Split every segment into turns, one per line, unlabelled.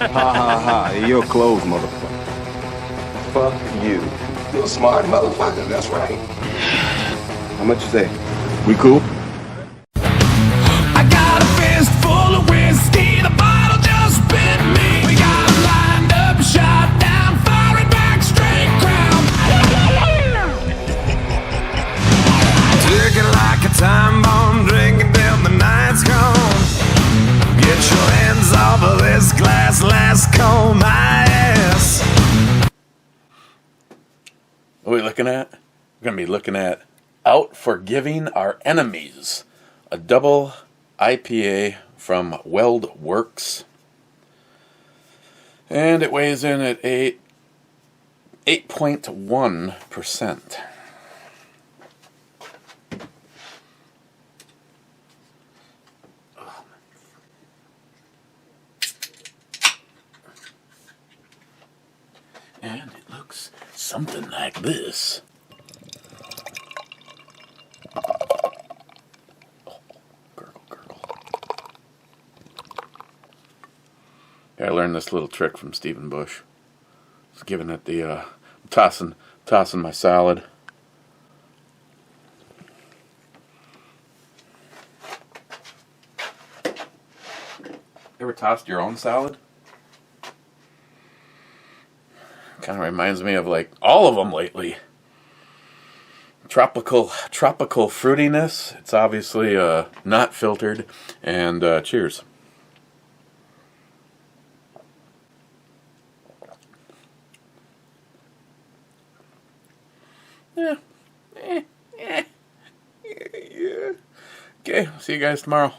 Ha ha ha. You're closed, motherfucker.
Fuck you. You're a smart motherfucker, that's right.
How much you say? We cool?
I got a fist full of whiskey, the bottle just bit me. We got lined up, shot down, firing back, straight crown. Took it like a time bomb, drinking till the night's gone. Get your hands off of this glass, last call my ass.
What are we looking at? We're going to be looking at Outforgiving Our Enemies, a double IPA from Weld Works. And it weighs in at 8.1%. And it looks something like this. Oh, gurgle, gurgle. Yeah, I learned this little trick from Stephen Bush. I was giving it the tossing my salad. Ever tossed your own salad? Kind of reminds me of like all of them lately. Tropical fruitiness. It's obviously not filtered. And cheers. Yeah. Okay, see you guys tomorrow.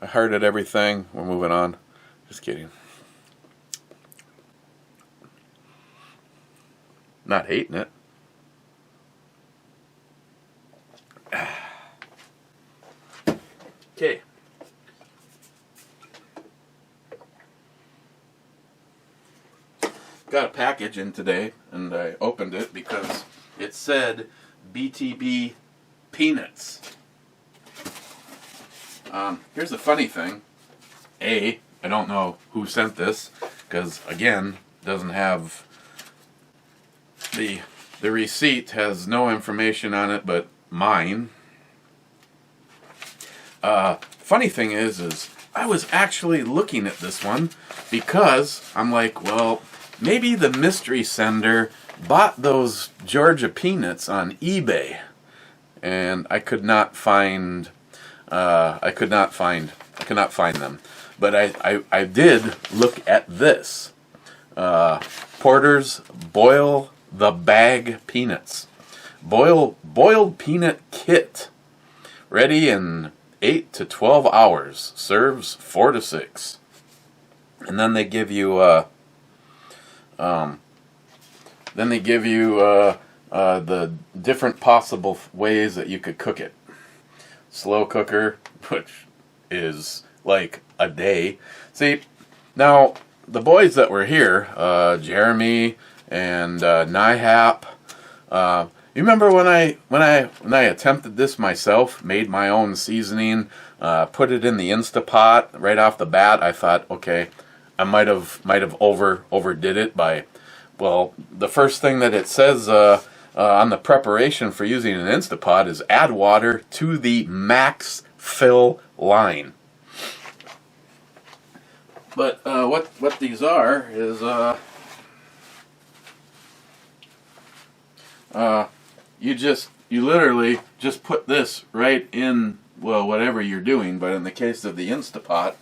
I hearted everything. We're moving on. Just kidding. Not hating it. Okay. Got a package in today, and I opened it because it said BTB peanuts. Here's the funny thing. I don't know who sent this, because again, doesn't have the receipt, has no information on it but mine. Funny thing is I was actually looking at this one because I'm like, well, maybe the mystery sender bought those Georgia peanuts on eBay, and I could not find them. But I did look at this. Porter's Boil the Bag Peanuts. Boiled peanut kit. Ready in 8 to 12 hours. Serves 4 to 6. And then they give you the different possible ways that you could cook it. Slow cooker, which is like a day. See, now the boys that were here, Jeremy and Nihap, you remember when I attempted this myself, made my own seasoning, put it in the Instapot right off the bat? I thought, okay, I might have overdid it by, well, the first thing that it says on the preparation for using an Instapot is add water to the max fill line. But what these are is you literally just put this right in, well, whatever you're doing. But in the case of the Instapot,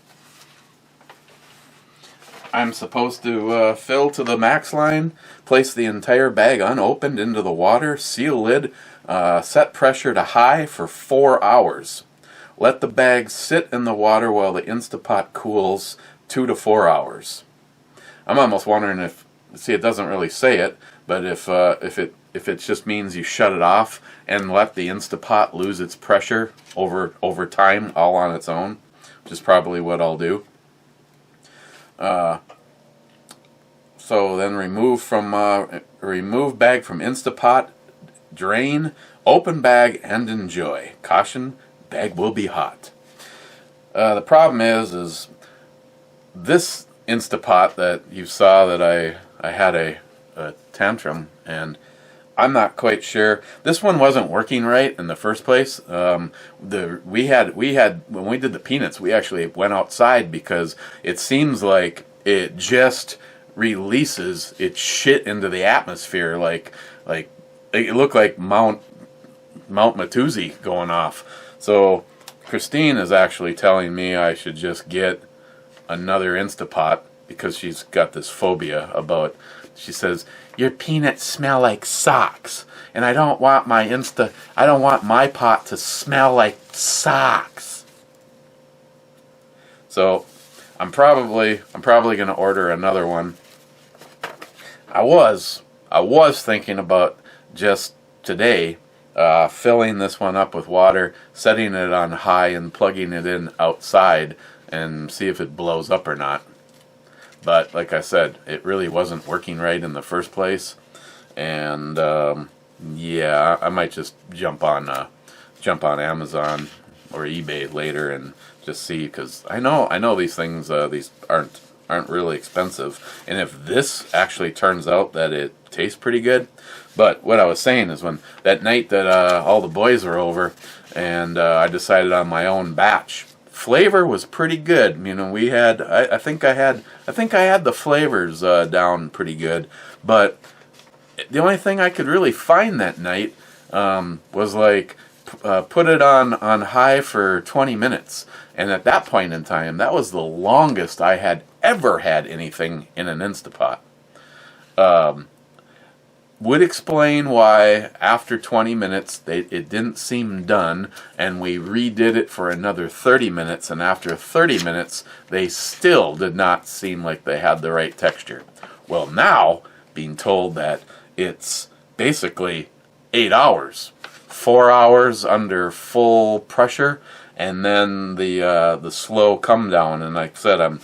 I'm supposed to fill to the max line, place the entire bag unopened into the water, seal lid, set pressure to high for 4 hours. Let the bag sit in the water while the Instapot cools 2 to 4 hours. I'm almost wondering if, see, it doesn't really say it, but if it just means you shut it off and let the Instapot lose its pressure over time, all on its own, which is probably what I'll do. So then remove bag from Instapot, drain, open bag, and enjoy. Caution, bag will be hot. The problem is this Instapot that you saw that I had a tantrum, and I'm not quite sure. This one wasn't working right in the first place. We had when we did the peanuts, we actually went outside because it seems like it just releases its shit into the atmosphere, like it looked like Mount Matusi going off. So Christine is actually telling me I should just get another Instapot because she's got this phobia about. She says your peanuts smell like socks, and I don't want my pot to smell like socks. So I'm probably going to order another one. I was thinking about just today filling this one up with water, setting it on high, and plugging it in outside and see if it blows up or not. But like I said, it really wasn't working right in the first place, and yeah, I might just jump on Amazon or eBay later and just see, because I know these things these aren't really expensive, and if this actually turns out that it tastes pretty good. But what I was saying is, when that night that all the boys were over and I decided on my own batch, flavor was pretty good. You know, we had I think I had the flavors down pretty good, but the only thing I could really find that night was like put it on high for 20 minutes, and at that point in time, that was the longest I had ever had anything in an Instapot. Would explain why after 20 minutes it didn't seem done, and we redid it for another 30 minutes, and after 30 minutes they still did not seem like they had the right texture. Well, now being told that it's basically 8 hours, 4 hours under full pressure, and then the slow come down, and like I said,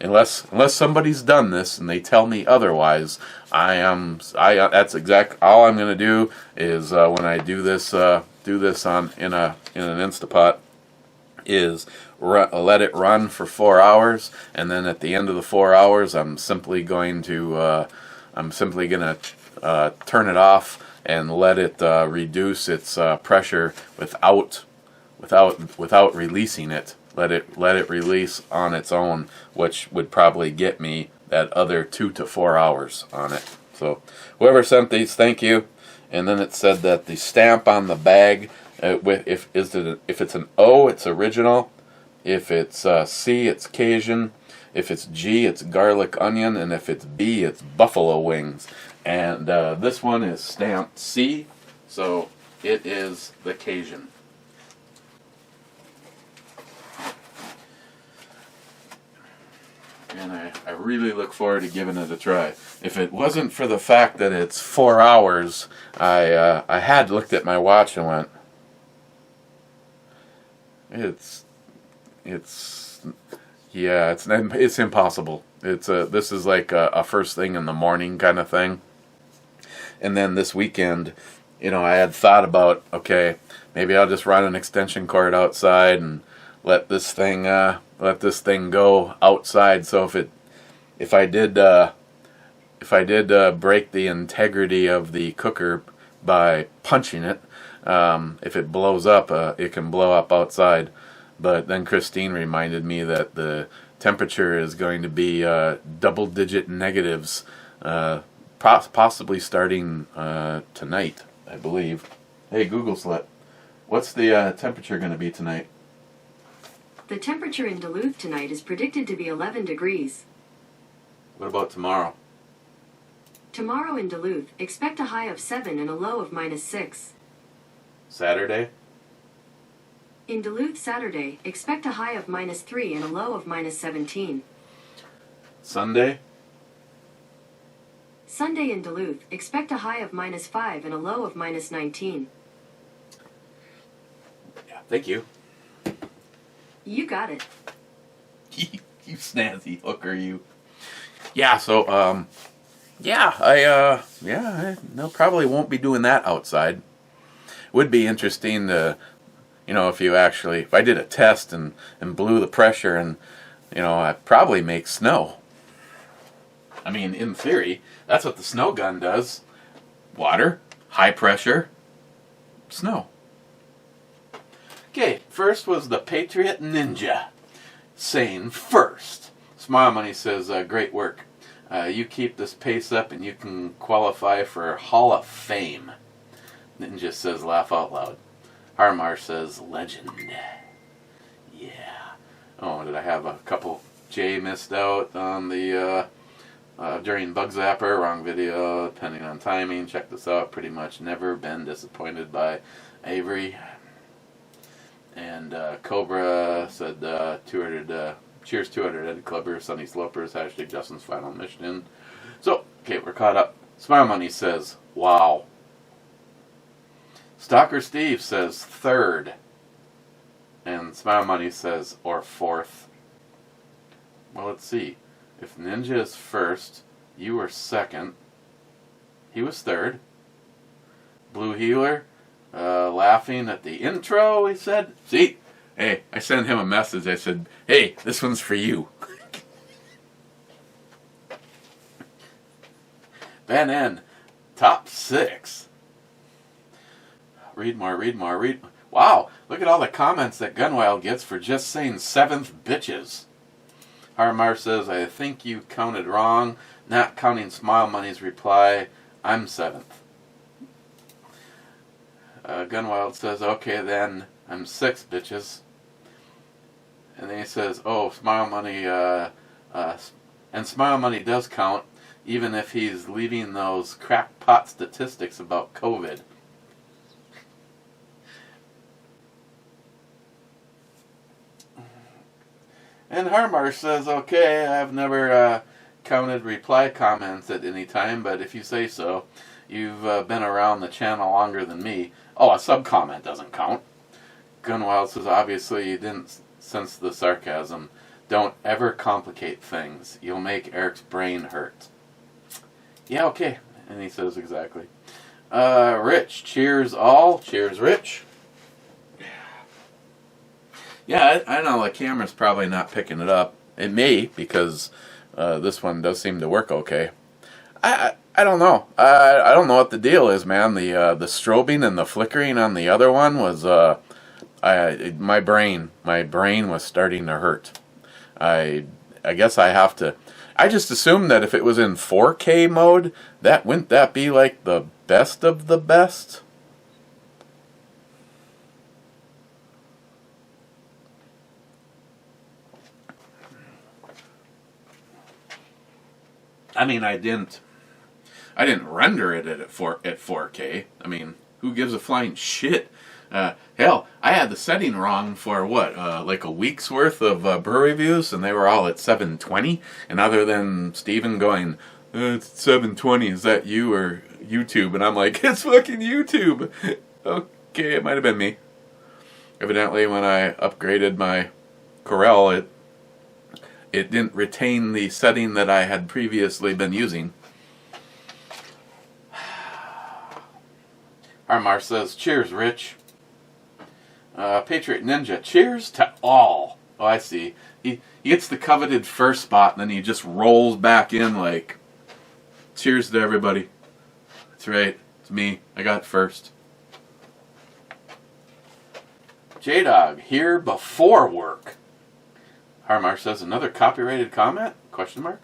unless somebody's done this and they tell me otherwise, that's exact. All I'm gonna do is when I do this in an Instapot is let it run for 4 hours, and then at the end of the 4 hours, I'm simply gonna turn it off and let it reduce its pressure without releasing it. Let it release on its own, which would probably get me that other 2 to 4 hours on it. So whoever sent these, thank you. And then it said that the stamp on the bag, if it's an O, it's original. If it's C, it's Cajun. If it's G, it's garlic onion, and if it's B, it's buffalo wings. And this one is stamped C, so it is the Cajun. And I really look forward to giving it a try. If it wasn't for the fact that it's 4 hours, I had looked at my watch and went, it's impossible. This is like a first thing in the morning kind of thing. And then this weekend, I had thought about, okay, maybe I'll just run an extension cord outside and let this thing go outside. So if I did break the integrity of the cooker by punching it, if it blows up, it can blow up outside. But then Christine reminded me that the temperature is going to be double-digit negatives, possibly starting tonight, I believe. Hey, Google Slut, what's the temperature going to be tonight?
The temperature in Duluth tonight is predicted to be 11 degrees.
What about tomorrow?
Tomorrow in Duluth, expect a high of 7 and a low of -6.
Saturday?
In Duluth Saturday, expect a high of -3 and a low of -17.
Sunday?
Sunday in Duluth, expect a high of -5 and a low of -19.
Yeah, thank you.
You got it.
You snazzy hooker, you. Yeah, so, I probably won't be doing that outside. Would be interesting to, if I did a test and blew the pressure and, You know, it probably makes snow. I mean, in theory, that's what the snow gun does. Water, high pressure, snow. Okay, first was the Patriot Ninja, saying first. Smile Money says, great work. You keep this pace up and you can qualify for Hall of Fame. Ninja says, laugh out loud. Harmar says, legend. Yeah. Oh, did I have a couple? Jay missed out on the during Bug Zapper, wrong video, depending on timing. Check this out. Pretty much never been disappointed by Avery. And Cobra said 200. Cheers, 200 Ed Clubber, Sunny Slopers, hashtag Justin's final mission. So, okay, we're caught up. Smile Money says, wow. Stalker Steve says third. And Smile Money says, or fourth. Well, let's see. If Ninja is first, you were second. He was third. Blue Healer, laughing at the intro, he said. See? Hey, I sent him a message. I said, hey, this one's for you. Ben N, top 6. Read more, read more, read. Wow, look at all the comments that Gunwild gets for just saying 7th bitches. Harmar says, I think you counted wrong, not counting Smile Money's reply. I'm 7th. Gunwild says, okay then, I'm 6 bitches. And then he says, oh, Smile Money, and Smile Money does count, even if he's leaving those crackpot statistics about COVID. And Harmar says, okay, I've never counted reply comments at any time, but if you say so, you've been around the channel longer than me. Oh, a sub-comment doesn't count. Gunwild says, obviously you didn't sense the sarcasm. Don't ever complicate things. You'll make Eric's brain hurt. Yeah, okay. And he says exactly. Rich, cheers all. Cheers, Rich. Yeah, I know the camera's probably not picking it up. It may, because this one does seem to work okay. I don't know. I don't know what the deal is, man. The strobing and the flickering on the other one was my brain was starting to hurt. I guess I have to. I just assumed that if it was in 4K mode, wouldn't that be like the best of the best? I mean, I didn't render it at 4K. I mean, who gives a flying shit? Hell, I had the setting wrong for what, like a week's worth of brew reviews, and they were all at 720. And other than Steven going, it's 720, is that you or YouTube? And I'm like, it's fucking YouTube. Okay, it might have been me. Evidently, when I upgraded my Corel, it didn't retain the setting that I had previously been using. Harmar says, cheers, Rich. Patriot Ninja, cheers to all. Oh, I see. He gets the coveted first spot, and then he just rolls back in like, cheers to everybody. That's right. It's me. I got it first. J-Dog, here before work. Harmar says, another copyrighted comment? Question mark.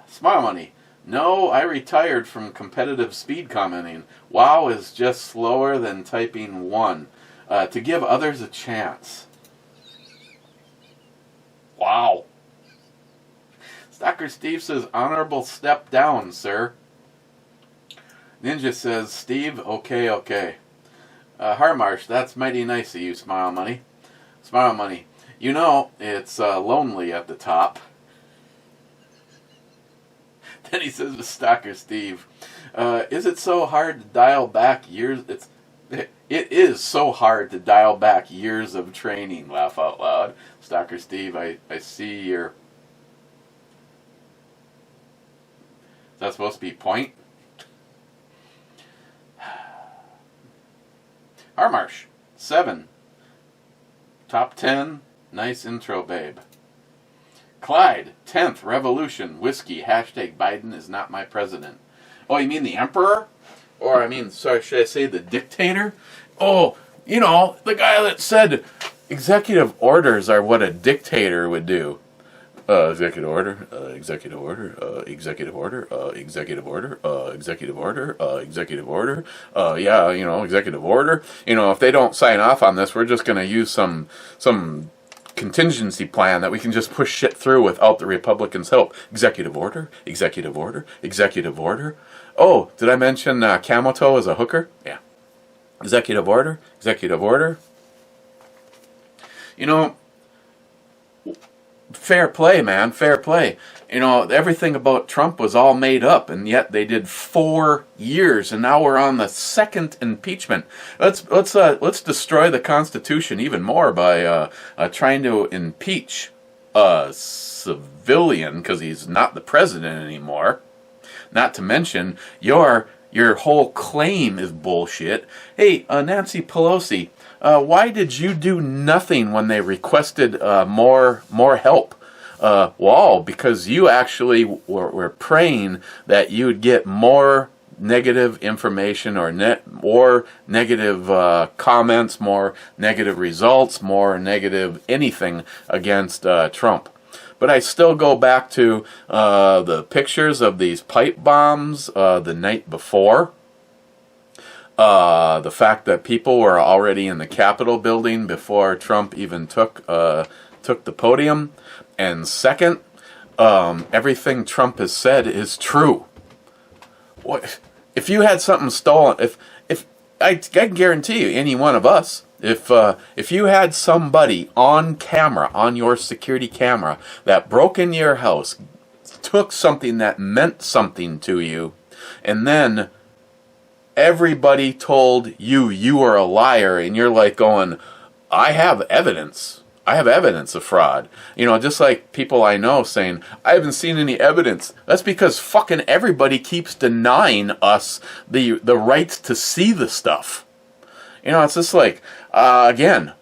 Smile Money. No, I retired from competitive speed commenting. WoW is just slower than typing 1. To give others a chance. Wow. Stalker Steve says, honorable step down, sir. Ninja says, Steve, okay. Harmarsh, that's mighty nice of you, Smile Money. Smile Money. You know, it's lonely at the top. Then he says to Stalker Steve, is it so hard to dial back years? It is so hard to dial back years of training, laugh out loud. Stalker Steve, I see your... Is that supposed to be point? Harmarsh, 7. Top 10, Nice intro, babe. Clyde, 10th Revolution, whiskey, hashtag Biden is not my president. Oh, you mean the emperor? Or, sorry, should I say the dictator? Oh, the guy that said executive orders are what a dictator would do. Executive order, executive order, executive order, executive order, executive order, executive order, executive order. If they don't sign off on this, we're just going to use some contingency plan that we can just push shit through without the Republicans' help. Executive order, executive order, executive order. Oh, did I mention Camoto is a hooker? Yeah. Executive order, executive order. Fair play, man, fair play. Everything about Trump was all made up, and yet they did 4 years, and now we're on the second impeachment. Let's destroy the Constitution even more by trying to impeach a civilian because he's not the president anymore. Not to mention your whole claim is bullshit. Hey, Nancy Pelosi. Why did you do nothing when they requested more help? Because you actually were praying that you would get more negative information or more negative comments, more negative results, more negative anything against Trump. But I still go back to the pictures of these pipe bombs the night before. The fact that people were already in the Capitol building before Trump even took the podium, and second, everything Trump has said is true. What if you had something stolen? If I can guarantee you, any one of us, if you had somebody on camera, on your security camera, that broke into your house, took something that meant something to you, and then everybody told you were a liar, and you're like going, I have evidence of fraud. Just like people I know saying, I haven't seen any evidence. That's because fucking everybody keeps denying us the rights to see the stuff. It's just like, again,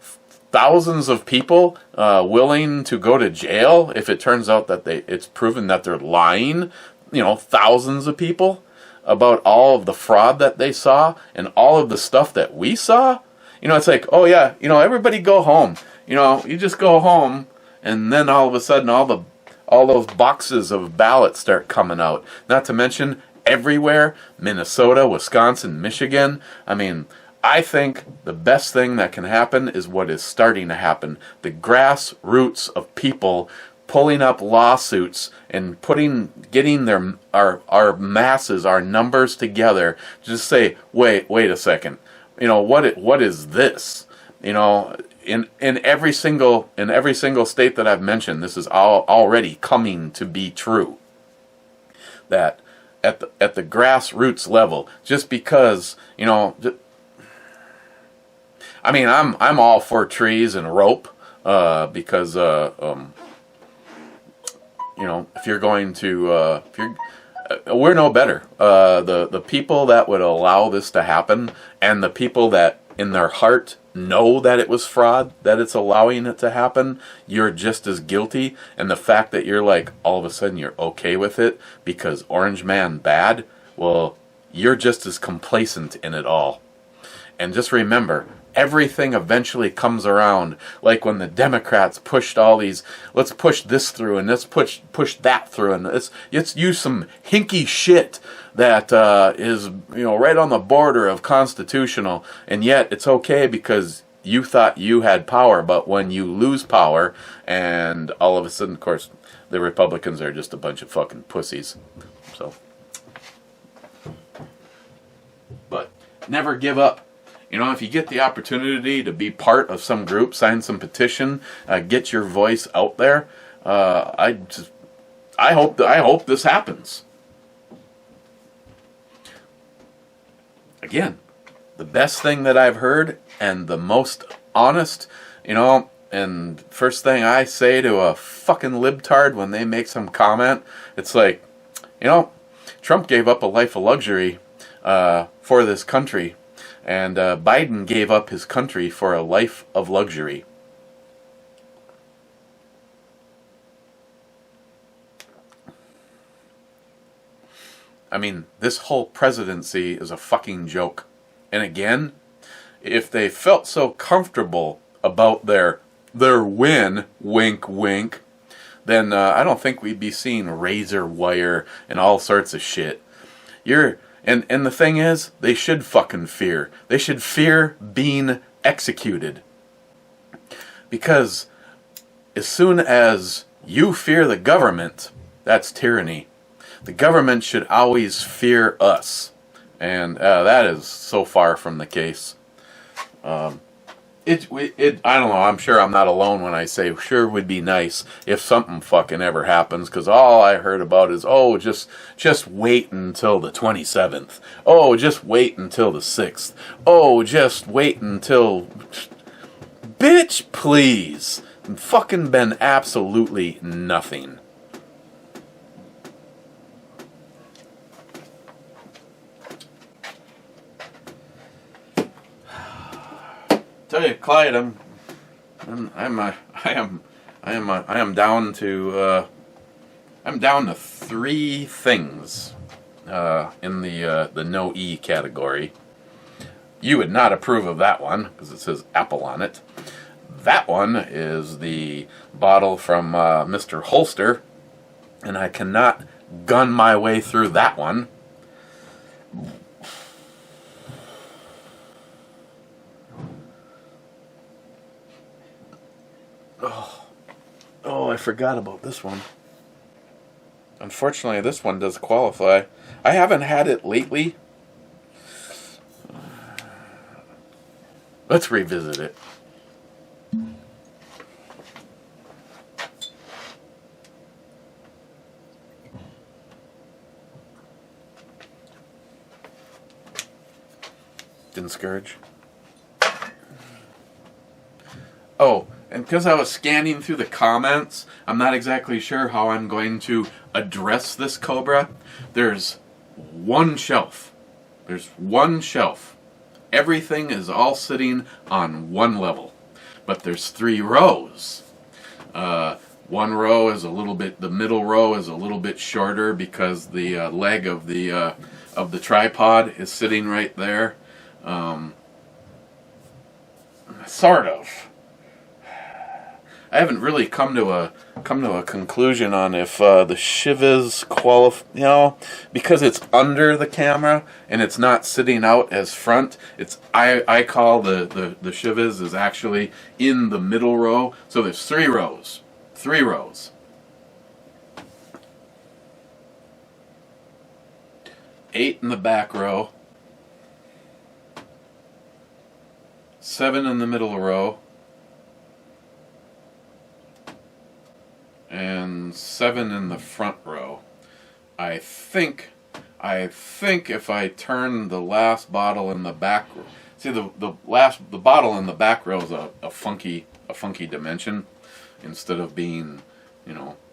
thousands of people willing to go to jail if it turns out that it's proven that they're lying. Thousands of people about all of the fraud that they saw and all of the stuff that we saw. It's like, oh yeah, everybody go home. You just go home, and then all of a sudden all those boxes of ballots start coming out. Not to mention everywhere, Minnesota, Wisconsin, Michigan. I think the best thing that can happen is what is starting to happen. The grassroots of people pulling up lawsuits and getting our masses, our numbers together, just say, wait a second, what is this? In every single state that I've mentioned, this is already coming to be true. That at the grassroots level, just because I'm all for trees and rope because if you're going to, we're no better. The people that would allow this to happen, and the people that in their heart know that it was fraud, that it's allowing it to happen, you're just as guilty. And the fact that you're like, all of a sudden you're okay with it because Orange Man bad, well, you're just as complacent in it all. And just remember, everything eventually comes around. Like when the Democrats pushed all these, let's push this through and let's push that through, and let's use some hinky shit that is right on the border of constitutional, and yet it's okay because you thought you had power. But when you lose power, and all of a sudden, of course, the Republicans are just a bunch of fucking pussies. So, but never give up. If you get the opportunity to be part of some group, sign some petition, get your voice out there. I hope this happens. Again, the best thing that I've heard and the most honest, and first thing I say to a fucking libtard when they make some comment, it's like, Trump gave up a life of luxury for this country. And Biden gave up his country for a life of luxury. I mean, this whole presidency is a fucking joke. And again, if they felt so comfortable about their win, wink, wink, then I don't think we'd be seeing razor wire and all sorts of shit. And the thing is, they should fucking fear. They should fear being executed. Because as soon as you fear the government, that's tyranny. The government should always fear us. And that is so far from the case. I don't know, I'm sure I'm not alone when I say sure would be nice if something fucking ever happens, because all I heard about is, oh, just wait until the 27th. Oh, just wait until the 6th. Oh, just wait until... Bitch, please. Fucking been absolutely nothing. Tell you, Clyde, I am down to three things in the no E category. You would not approve of that one because it says Apple on it. That one is the bottle from Mr. Holster, and I cannot gun my way through that one. Oh, I forgot about this one. Unfortunately, this one does qualify. I haven't had it lately. Let's revisit it. Didn't scourge. Oh, and because I was scanning through the comments, I'm not exactly sure how I'm going to address this Cobra. There's one shelf. There's one shelf. Everything is all sitting on one level. But there's 3 rows. One row is a little bit, the middle row is a little bit shorter because the leg of the tripod is sitting right there. Sort of. I haven't really come to a conclusion on if the Chivas qualify, because it's under the camera and it's not sitting out as front. I call the Chivas is actually in the middle row. So there's 3 rows. 3 rows. 8 in the back row. 7 in the middle row. And 7 in the front row. I think if I turn the last bottle in the back, see the bottle in the back row is a funky dimension. Instead of being,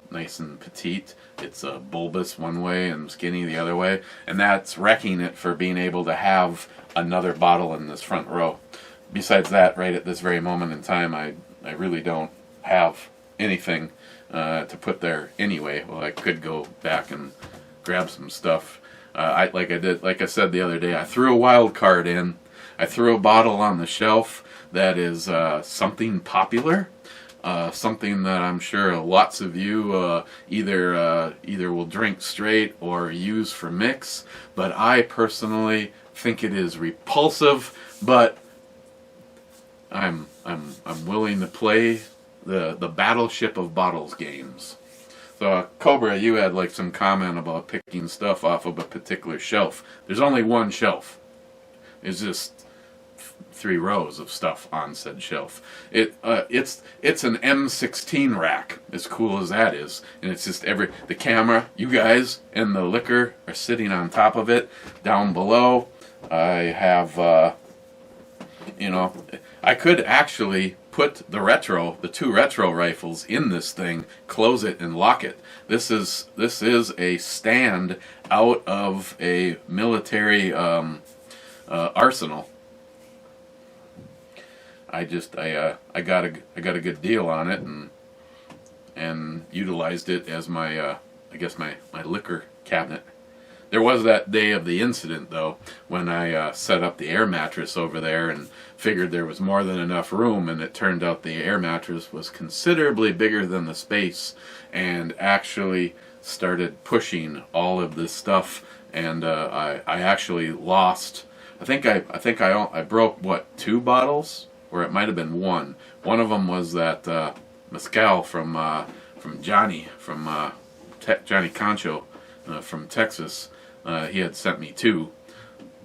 nice and petite, it's bulbous one way and skinny the other way, and that's wrecking it for being able to have another bottle in this front row. Besides that, right at this very moment in time, I really don't have anything to put there anyway. Well, I could go back and grab some stuff. Like I said the other day, I threw a wild card in. I threw a bottle on the shelf that is something popular, something that I'm sure lots of you either will drink straight or use for mix. But I personally think it is repulsive. But I'm willing to play the Battleship of Bottles games. So Cobra, you had like some comment about picking stuff off of a particular shelf. There's only one shelf. It's just 3 rows of stuff on said shelf. It's an M16 rack, as cool as that is, and it's just the camera, you guys, and the liquor are sitting on top of it. Down below, I have I could actually put the 2 retro rifles in this thing, close it, and lock it. This is a stand out of a military arsenal. I got a good deal on it and utilized it as my my liquor cabinet. There was that day of the incident, though, when I set up the air mattress over there and figured there was more than enough room, and it turned out the air mattress was considerably bigger than the space and actually started pushing all of this stuff, and I actually lost. I think I broke, what, 2 bottles, or it might have been 1. One of them was that mezcal from Johnny Johnny Concho from Texas. He had sent me 2.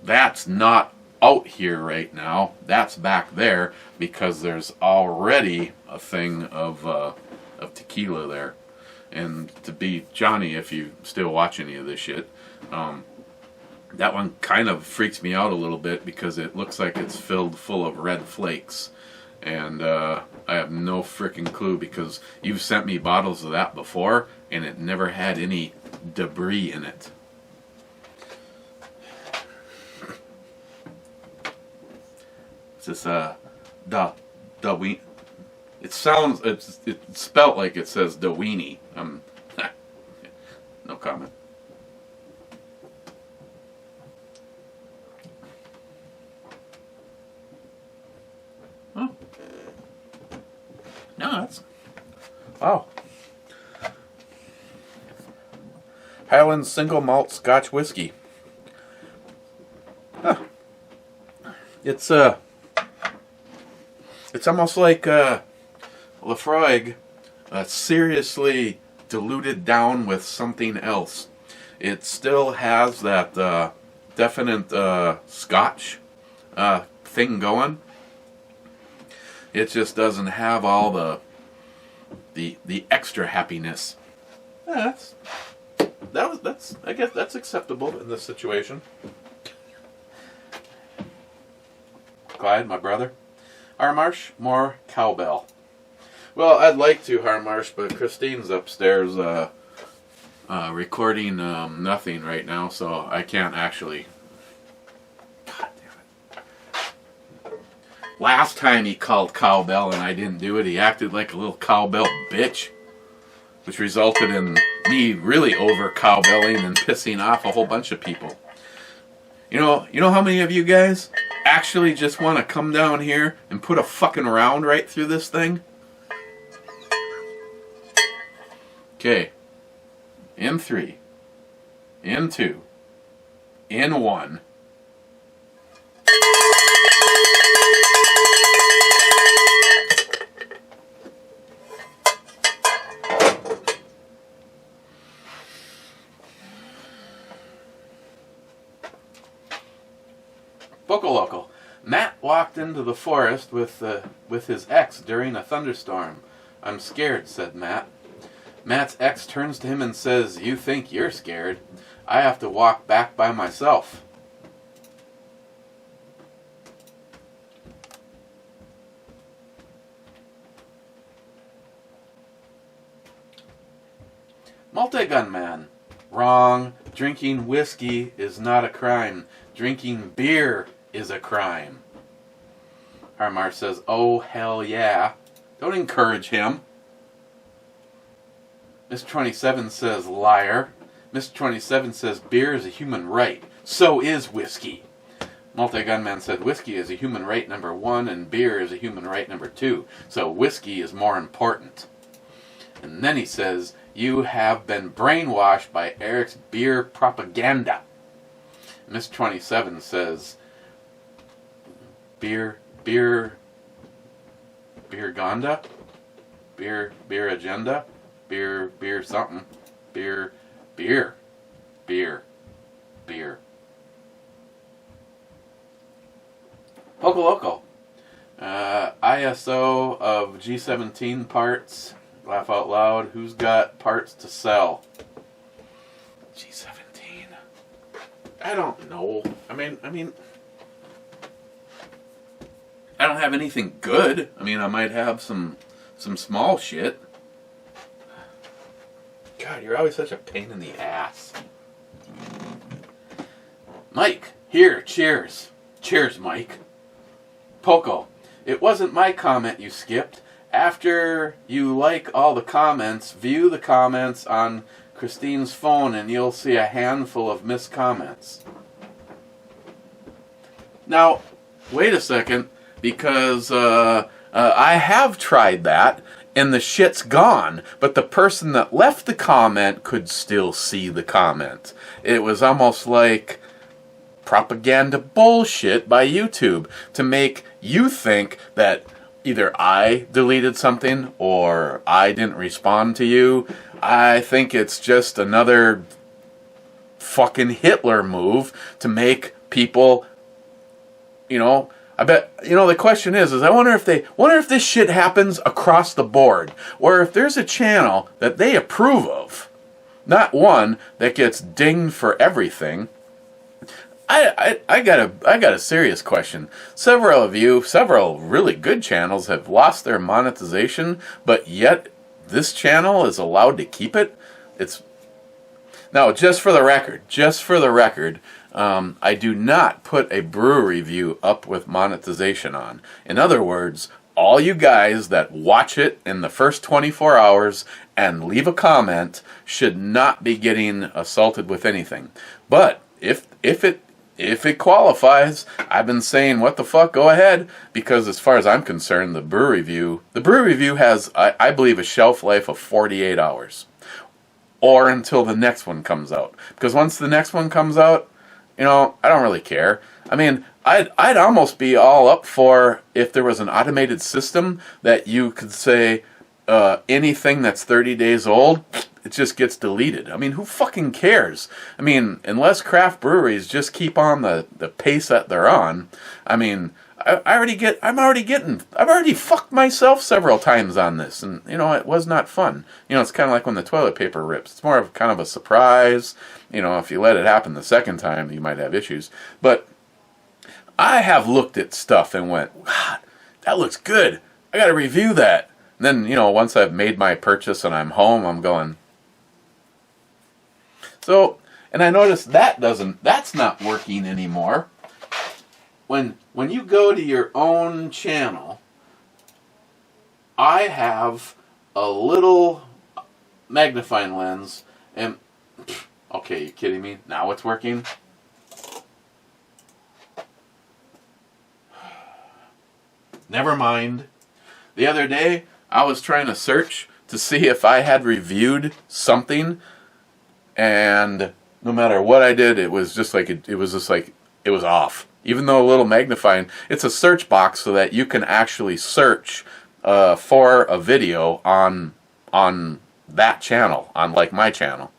That's not out here right now. That's back there because there's already a thing of tequila there. And to be Johnny, if you still watch any of this shit, that one kind of freaks me out a little bit because it looks like it's filled full of red flakes. And I have no freaking clue because you've sent me bottles of that before and it never had any debris in it. It's this Dawini. It sounds, it's spelt like it says Dawini. No comment. Oh. No, that's, wow. Highland single malt Scotch whiskey. Huh. It's almost like Lafroig, seriously diluted down with something else. It still has that definite Scotch thing going. It just doesn't have all the extra happiness. Yeah, I guess that's acceptable in this situation. Clyde, my brother. Harmarsh, more cowbell. Well, I'd like to, Harmarsh, but Christine's upstairs recording nothing right now, so I can't actually. God damn it. Last time he called cowbell and I didn't do it, he acted like a little cowbell bitch, which resulted in me really over cowbelling and pissing off a whole bunch of people. You know how many of you guys actually just want to come down here and put a fucking round right through this thing? Okay. In 3. In 2. In 1. Local. Matt walked into the forest with his ex during a thunderstorm. I'm scared, said Matt. Matt's ex turns to him and says, "You think you're scared? I have to walk back by myself." Multi-gun man. Wrong. Drinking whiskey is not a crime. Drinking beer is a crime. Harmar says, "Oh, hell yeah." Don't encourage him. Mr. 27 says, "Liar." Mr. 27 says, "Beer is a human right. So is whiskey." Multi-Gunman said, "Whiskey is a human right number 1 and beer is a human right number 2. So whiskey is more important." And then he says, "You have been brainwashed by Eric's beer propaganda." Mr. 27 says, Beer Gonda? Beer agenda? Beer something. Beer. Poco Loco. ISO of G17 parts. Laugh out loud. Who's got parts to sell? G17. I don't know. I mean, I don't have anything good. I mean, I might have some small shit. God, you're always such a pain in the ass. Mike, here, cheers. Cheers, Mike. Poco, it wasn't my comment you skipped. After you like all the comments, view the comments on Christine's phone and you'll see a handful of missed comments. Now, wait a second, because I have tried that, and the shit's gone, but the person that left the comment could still see the comment. It was almost like propaganda bullshit by YouTube to make you think that either I deleted something or I didn't respond to you. I think it's just another fucking Hitler move to make people, I bet, the question is I wonder if this shit happens across the board, or if there's a channel that they approve of, not one that gets dinged for everything. I got a serious question. Several really good channels have lost their monetization, but yet this channel is allowed to keep it. Now, just for the record, I do not put a brew review up with monetization on. In other words, all you guys that watch it in the first 24 hours and leave a comment should not be getting assaulted with anything. But if it qualifies, I've been saying, what the fuck, go ahead, because as far as I'm concerned, the brew review has, I believe, a shelf life of 48 hours. Or until the next one comes out. Because once the next one comes out, I don't really care. I mean, I'd almost be all up for if there was an automated system that you could say anything that's 30 days old, it just gets deleted. I mean, who fucking cares? I mean, unless craft breweries just keep on the pace that they're on, I mean, I've already fucked myself several times on this, and it was not fun. It's kind of like when the toilet paper rips. It's more of kind of a surprise. If you let it happen the second time, you might have issues. But I have looked at stuff and went, God, that looks good. I got to review that. And then, once I've made my purchase and I'm home, I'm going. So, and I noticed that's not working anymore. When you go to your own channel, I have a little magnifying lens, and okay, you kidding me? Now it's working? Never mind. The other day, I was trying to search to see if I had reviewed something, and no matter what I did, it was off. Even though a little magnifying, it's a search box so that you can actually search for a video on that channel, on like my channel.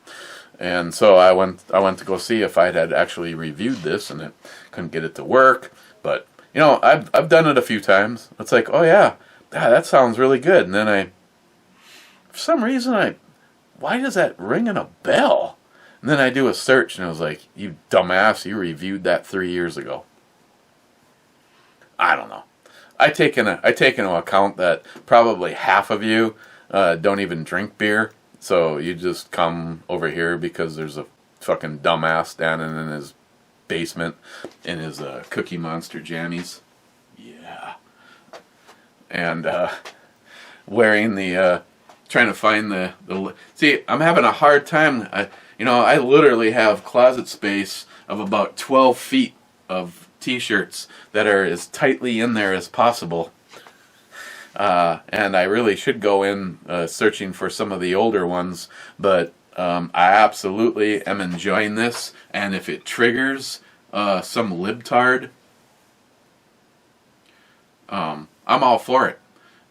And so I went to go see if I had actually reviewed this, and it couldn't get it to work. But I've done it a few times. It's like, oh yeah, that sounds really good. And then for some reason why does that ring in a bell? And then I do a search, and it was like, you dumbass, you reviewed that 3 years ago. I don't know. I take into account that probably half of you don't even drink beer, so you just come over here because there's a fucking dumbass standing in his basement in his Cookie Monster jammies. Yeah. And wearing trying to find the see, I'm having a hard time. I literally have closet space of about 12 feet of t-shirts that are as tightly in there as possible. And I really should go in searching for some of the older ones, but I absolutely am enjoying this, and if it triggers some libtard, I'm all for it,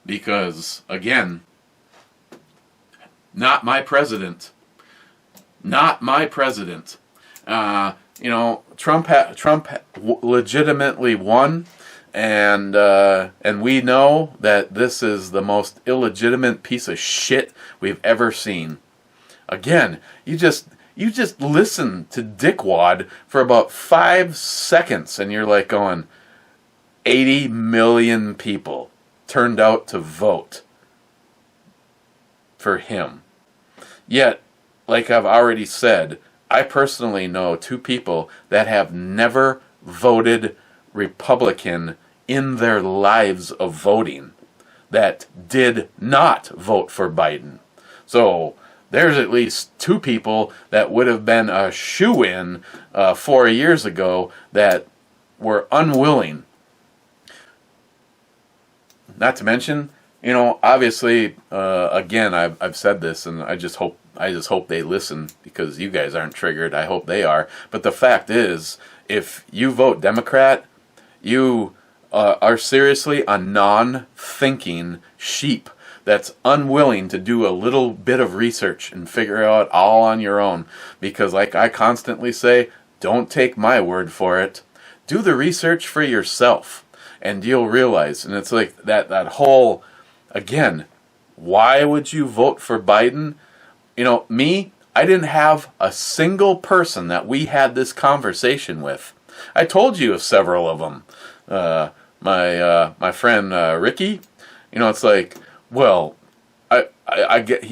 because, again, not my president. Not my president. Trump legitimately won, and we know that this is the most illegitimate piece of shit we've ever seen. Again, you just listen to dickwad for about 5 seconds, and you're like going, 80 million people turned out to vote for him. Yet, like I've already said, I personally know 2 people that have never voted Republican in their lives of voting that did not vote for Biden. So there's at least 2 people that would have been a shoo-in 4 years ago that were unwilling. Not to mention, obviously, again, I've said this, and I just hope they listen, because you guys aren't triggered. I hope they are. But the fact is, if you vote Democrat, you are seriously a non-thinking sheep that's unwilling to do a little bit of research and figure out all on your own. Because like I constantly say, don't take my word for it. Do the research for yourself, and you'll realize. And it's like that whole, again, why would you vote for Biden? Me, I didn't have a single person that we had this conversation with. I told you of several of them. My friend Ricky, it's like, well, I get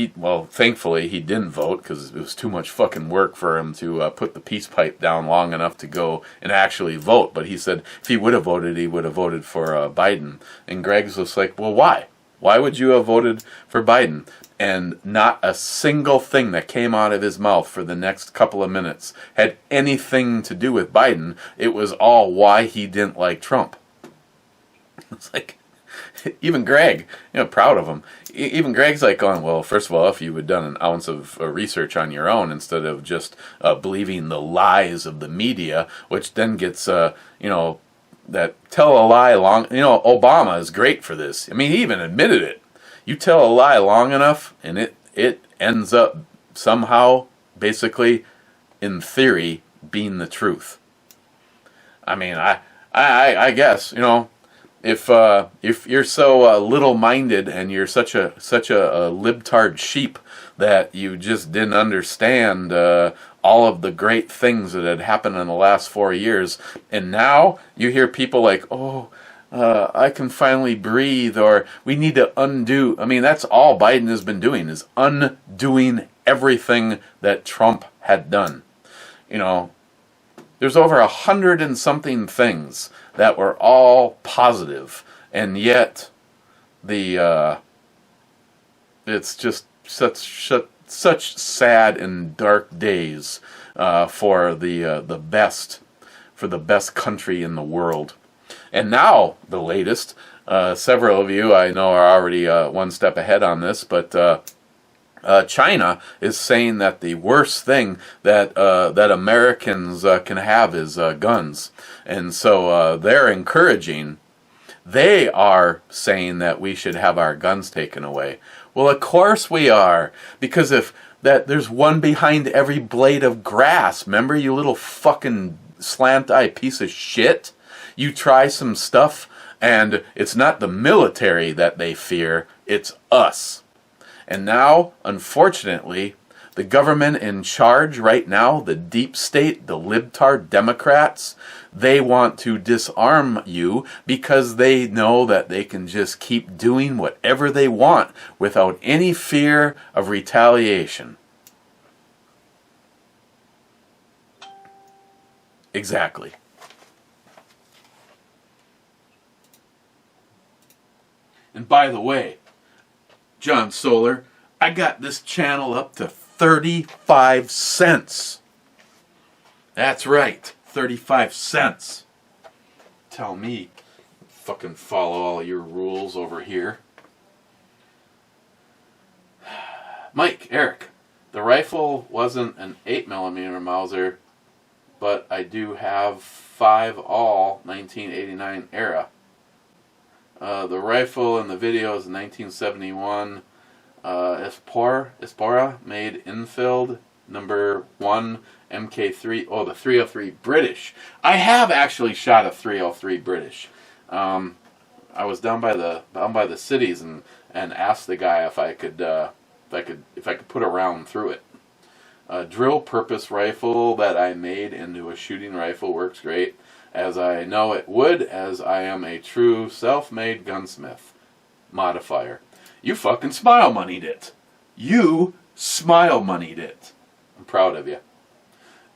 thankfully he didn't vote, because it was too much fucking work for him to put the peace pipe down long enough to go and actually vote. But he said if he would have voted, he would have voted for Biden. And Greg's just like, well, why? Why would you have voted for Biden? And not a single thing that came out of his mouth for the next couple of minutes had anything to do with Biden. It was all why he didn't like Trump. It's like, even Greg, proud of him. Even Greg's like going, well, first of all, if you had done an ounce of research on your own instead of just believing the lies of the media, which then gets, that tell a lie long, Obama is great for this. I mean, he even admitted it. You tell a lie long enough, and it ends up somehow, basically, in theory, being the truth. I mean, I guess, if you're so little-minded and you're such a libtard sheep that you just didn't understand all of the great things that had happened in the last 4 years, and now you hear people like, I can finally breathe, or we need to undo. I mean, that's all Biden has been doing, is undoing everything that Trump had done. There's over 100 and something things that were all positive, and yet it's just such sad and dark days for the best country in the world. And now the latest, several of you I know are already one step ahead on this, but China is saying that the worst thing that Americans can have is guns, and so they're encouraging. They are saying that we should have our guns taken away. Well, of course we are, because if there's one behind every blade of grass. Remember, you little fucking slant-eye piece of shit? You try some stuff, and it's not the military that they fear, it's us. And now, unfortunately, the government in charge right now, the deep state, the libtard Democrats, they want to disarm you because they know that they can just keep doing whatever they want without any fear of retaliation. Exactly. And by the way, John Solar, I got this channel up to 35 cents. That's right, 35 cents. Tell me, fucking follow all your rules over here. Mike, Eric, the rifle wasn't an 8mm Mauser, but I do have 5 all 1989 era. The rifle in the video is 1971 Espora made Enfield number 1 MK3. Oh, the 303 British. I have actually shot a 303 British. I was down by the cities and asked the guy if I could put a round through it. A drill purpose rifle that I made into a shooting rifle works great, as I know it would, as I am a true self-made gunsmith. Modifier. You fucking smile moneyed it. You smile moneyed it. I'm proud of you.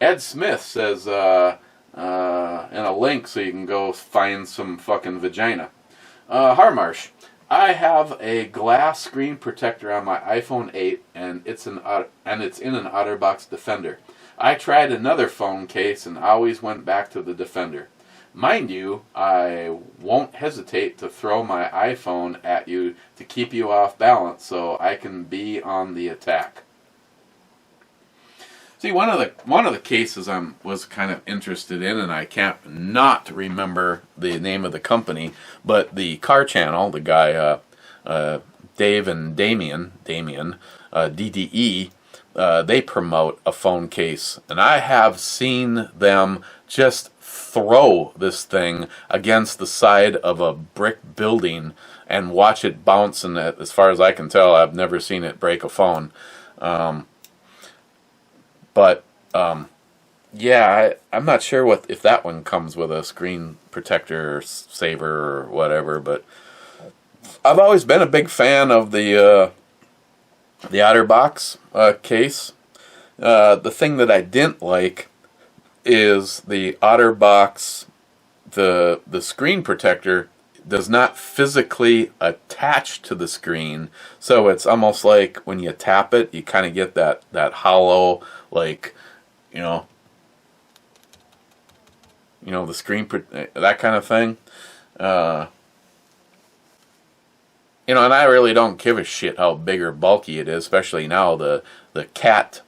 Ed Smith says, in a link so you can go find some fucking vagina. Harmarsh, I have a glass screen protector on my iPhone 8, and it's in an OtterBox Defender. I tried another phone case and always went back to the Defender. Mind you, I won't hesitate to throw my iPhone at you to keep you off balance so I can be on the attack. See, one of the cases I was kind of interested in, and I can't not remember the name of the company, but the Car Channel, the guy Dave and Damien, DDE, they promote a phone case, and I have seen them just throw this thing against the side of a brick building and watch it bounce, and as far as I can tell, I've never seen it break a phone. Yeah, I'm not sure if that one comes with a screen protector or saver or whatever, but I've always been a big fan of the OtterBox case. The thing that I didn't like is the OtterBox, the screen protector does not physically attach to the screen, so it's almost like when you tap it, you kind of get that hollow, like, the screen, that kind of thing. And I really don't give a shit how big or bulky it is, especially now the cat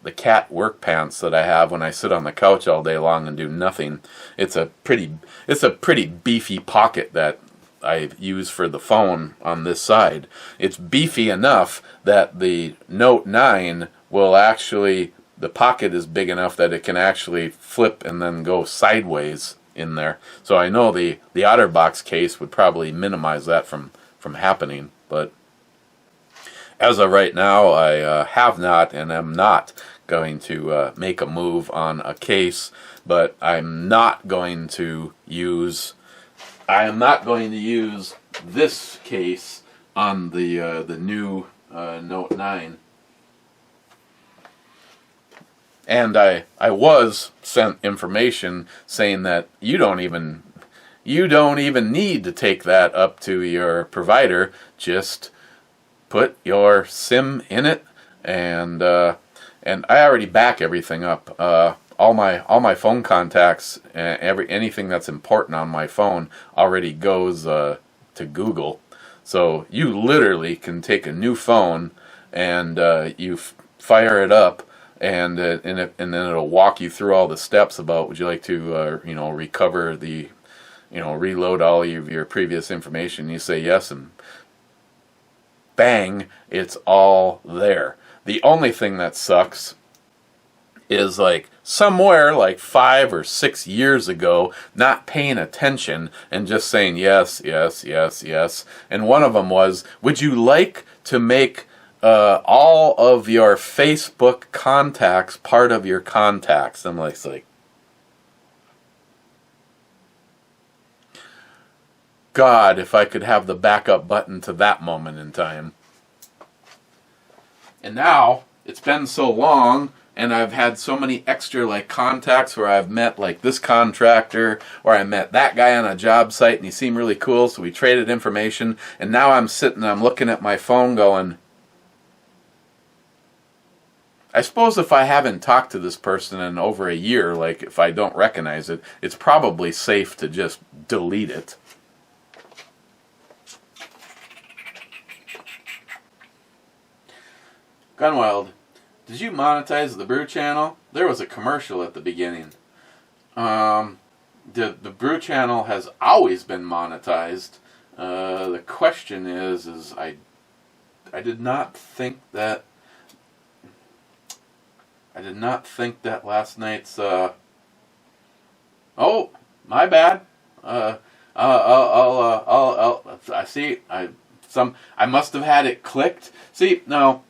work pants that I have when I sit on the couch all day long and do nothing. It's a pretty beefy pocket that I use for the phone on this side. It's beefy enough that the Note 9 will actually, the pocket is big enough that it can actually flip and then go sideways in there. So I know the OtterBox case would probably minimize that from happening. But as of right now, I have not and am not going to make a move on a case. But I'm not going to use this case on the new Note 9. And I was sent information saying that you don't even need to take that up to your provider. Just put your SIM in it, and I already back everything up. All my phone contacts, anything that's important on my phone already goes to Google. So you literally can take a new phone and you fire it up. And then it'll walk you through all the steps about, would you like to recover the, reload all of your previous information. You say yes, and bang, it's all there. The only thing that sucks is like somewhere like 5 or 6 years ago, not paying attention and just saying yes, yes, yes, yes. And one of them was, would you like to make all of your Facebook contacts part of your contacts? I'm like, God, if I could have the backup button to that moment in time. And now, it's been so long, and I've had so many extra like contacts where I've met like this contractor, or I met that guy on a job site and he seemed really cool, so we traded information, and now I'm looking at my phone going, I suppose if I haven't talked to this person in over a year, like if I don't recognize it, it's probably safe to just delete it. Gunwild, did you monetize the Brew channel? There was a commercial at the beginning. The Brew channel has always been monetized. The question is I did not think that. I did not think that last night's. Oh, my bad. I see. I must have had it clicked. See, no.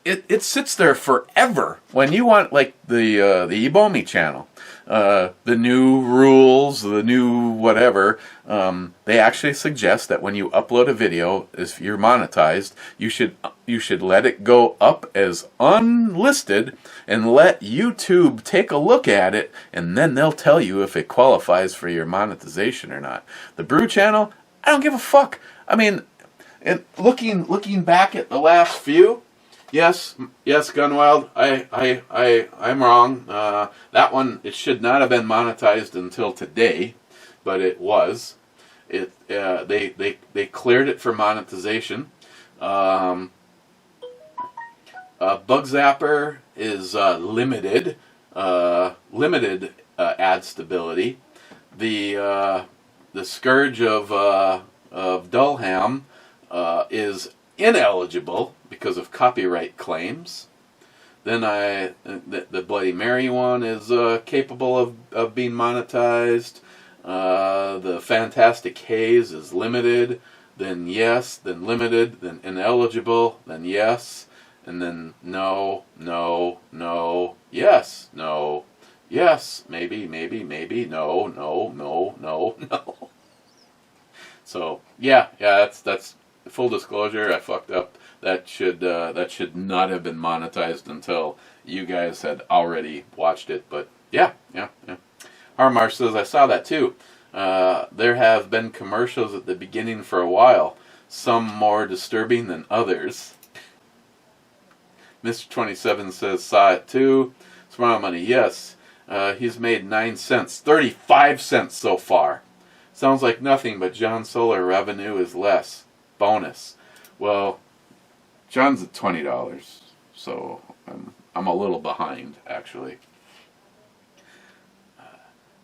It sits there forever when you want, like the Ebomi channel, the new rules, the new whatever. They actually suggest that when you upload a video, if you're monetized, you should let it go up as unlisted and let YouTube take a look at it, and then they'll tell you if it qualifies for your monetization or not. The Brew channel, I don't give a fuck. I mean, And looking back at the last few, yes, Gunwild, I'm wrong. That one, it should not have been monetized until today, but it was. They cleared it for monetization. Bug Zapper is limited ad stability. The Scourge of Dullham is ineligible because of copyright claims. Then the Bloody Mary one is capable of being monetized. The Fantastic Haze is limited, then yes, then limited, then ineligible, then yes, and then no, yes, no, yes, maybe, no, no. So yeah, that's full disclosure. I fucked up. That should not have been monetized until you guys had already watched it. But yeah. Harmarsh says, I saw that too. There have been commercials at the beginning for a while, some more disturbing than others. Mr. 27 says, saw it too. Smile Money, yes. He's made 9 cents, 35 cents so far. Sounds like nothing, but John Solar revenue is less. Bonus. Well, John's at $20, so I'm a little behind, actually.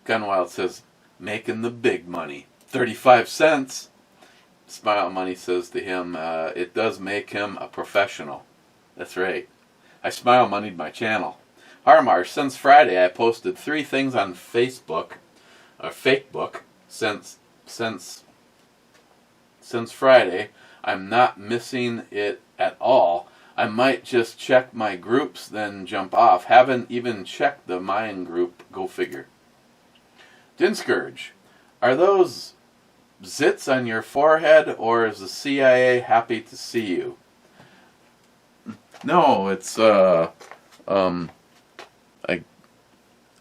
Gunwild says, making the big money. 35 cents. Smile Money says to him, it does make him a professional. That's right. I Smile Moneyed my channel. Harmarsh, since Friday I posted 3 things on Facebook, or Fakebook, since Friday. I'm not missing it at all. I might just check my groups, then jump off. Haven't even checked the mine group. Go figure. Dinscourge, are those zits on your forehead, or is the CIA happy to see you? No, it's I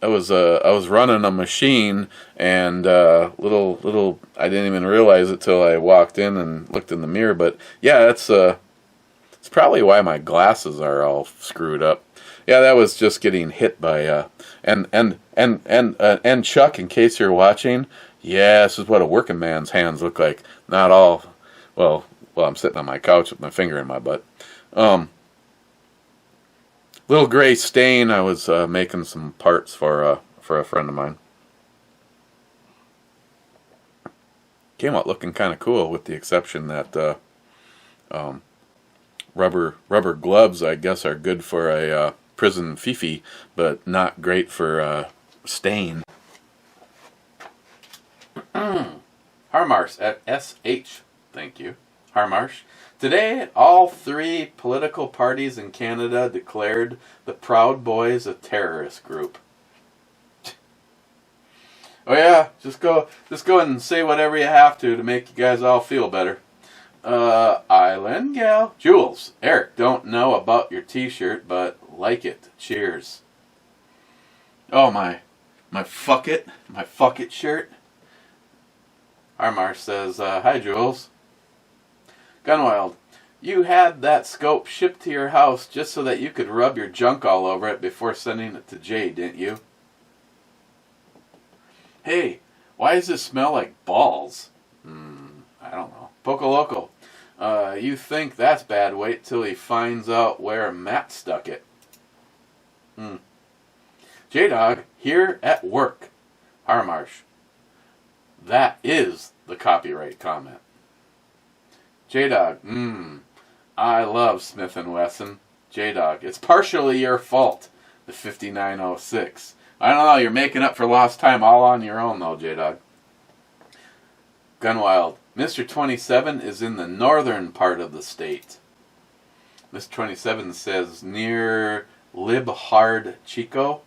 was running a machine, and little I didn't even realize it till I walked in and looked in the mirror. But yeah, it's probably why my glasses are all screwed up. Yeah, that was just getting hit by and Chuck, in case you're watching, yeah, this is what a working man's hands look like. Not all well, I'm sitting on my couch with my finger in my butt. Little gray stain. I was making some parts for a friend of mine. Came out looking kind of cool, with the exception that rubber gloves, I guess, are good for a prison fifi, but not great for stain. Harmarsh at SH. Thank you, Harmarsh. Today, all 3 political parties in Canada declared the Proud Boys a terrorist group. Oh yeah, just go and say whatever you have to make you guys all feel better. Island Gal. Jules, Eric, don't know about your t-shirt, but like it. Cheers. Oh, my fuck it shirt. Harmarsh says, hi Jules. Gunwild, you had that scope shipped to your house just so that you could rub your junk all over it before sending it to Jay, didn't you? Hey, why does it smell like balls? I don't know. Poco Loco, you think that's bad, wait till he finds out where Matt stuck it. J-Dog, here at work. Harmarsh, that is the copyright comment. J-Dog, I love Smith & Wesson. J-Dog, it's partially your fault, the 5906. I don't know, you're making up for lost time all on your own though, J-Dog. Gunwild, Mr. 27 is in the northern part of the state. Mr. 27 says near Libhard Chico.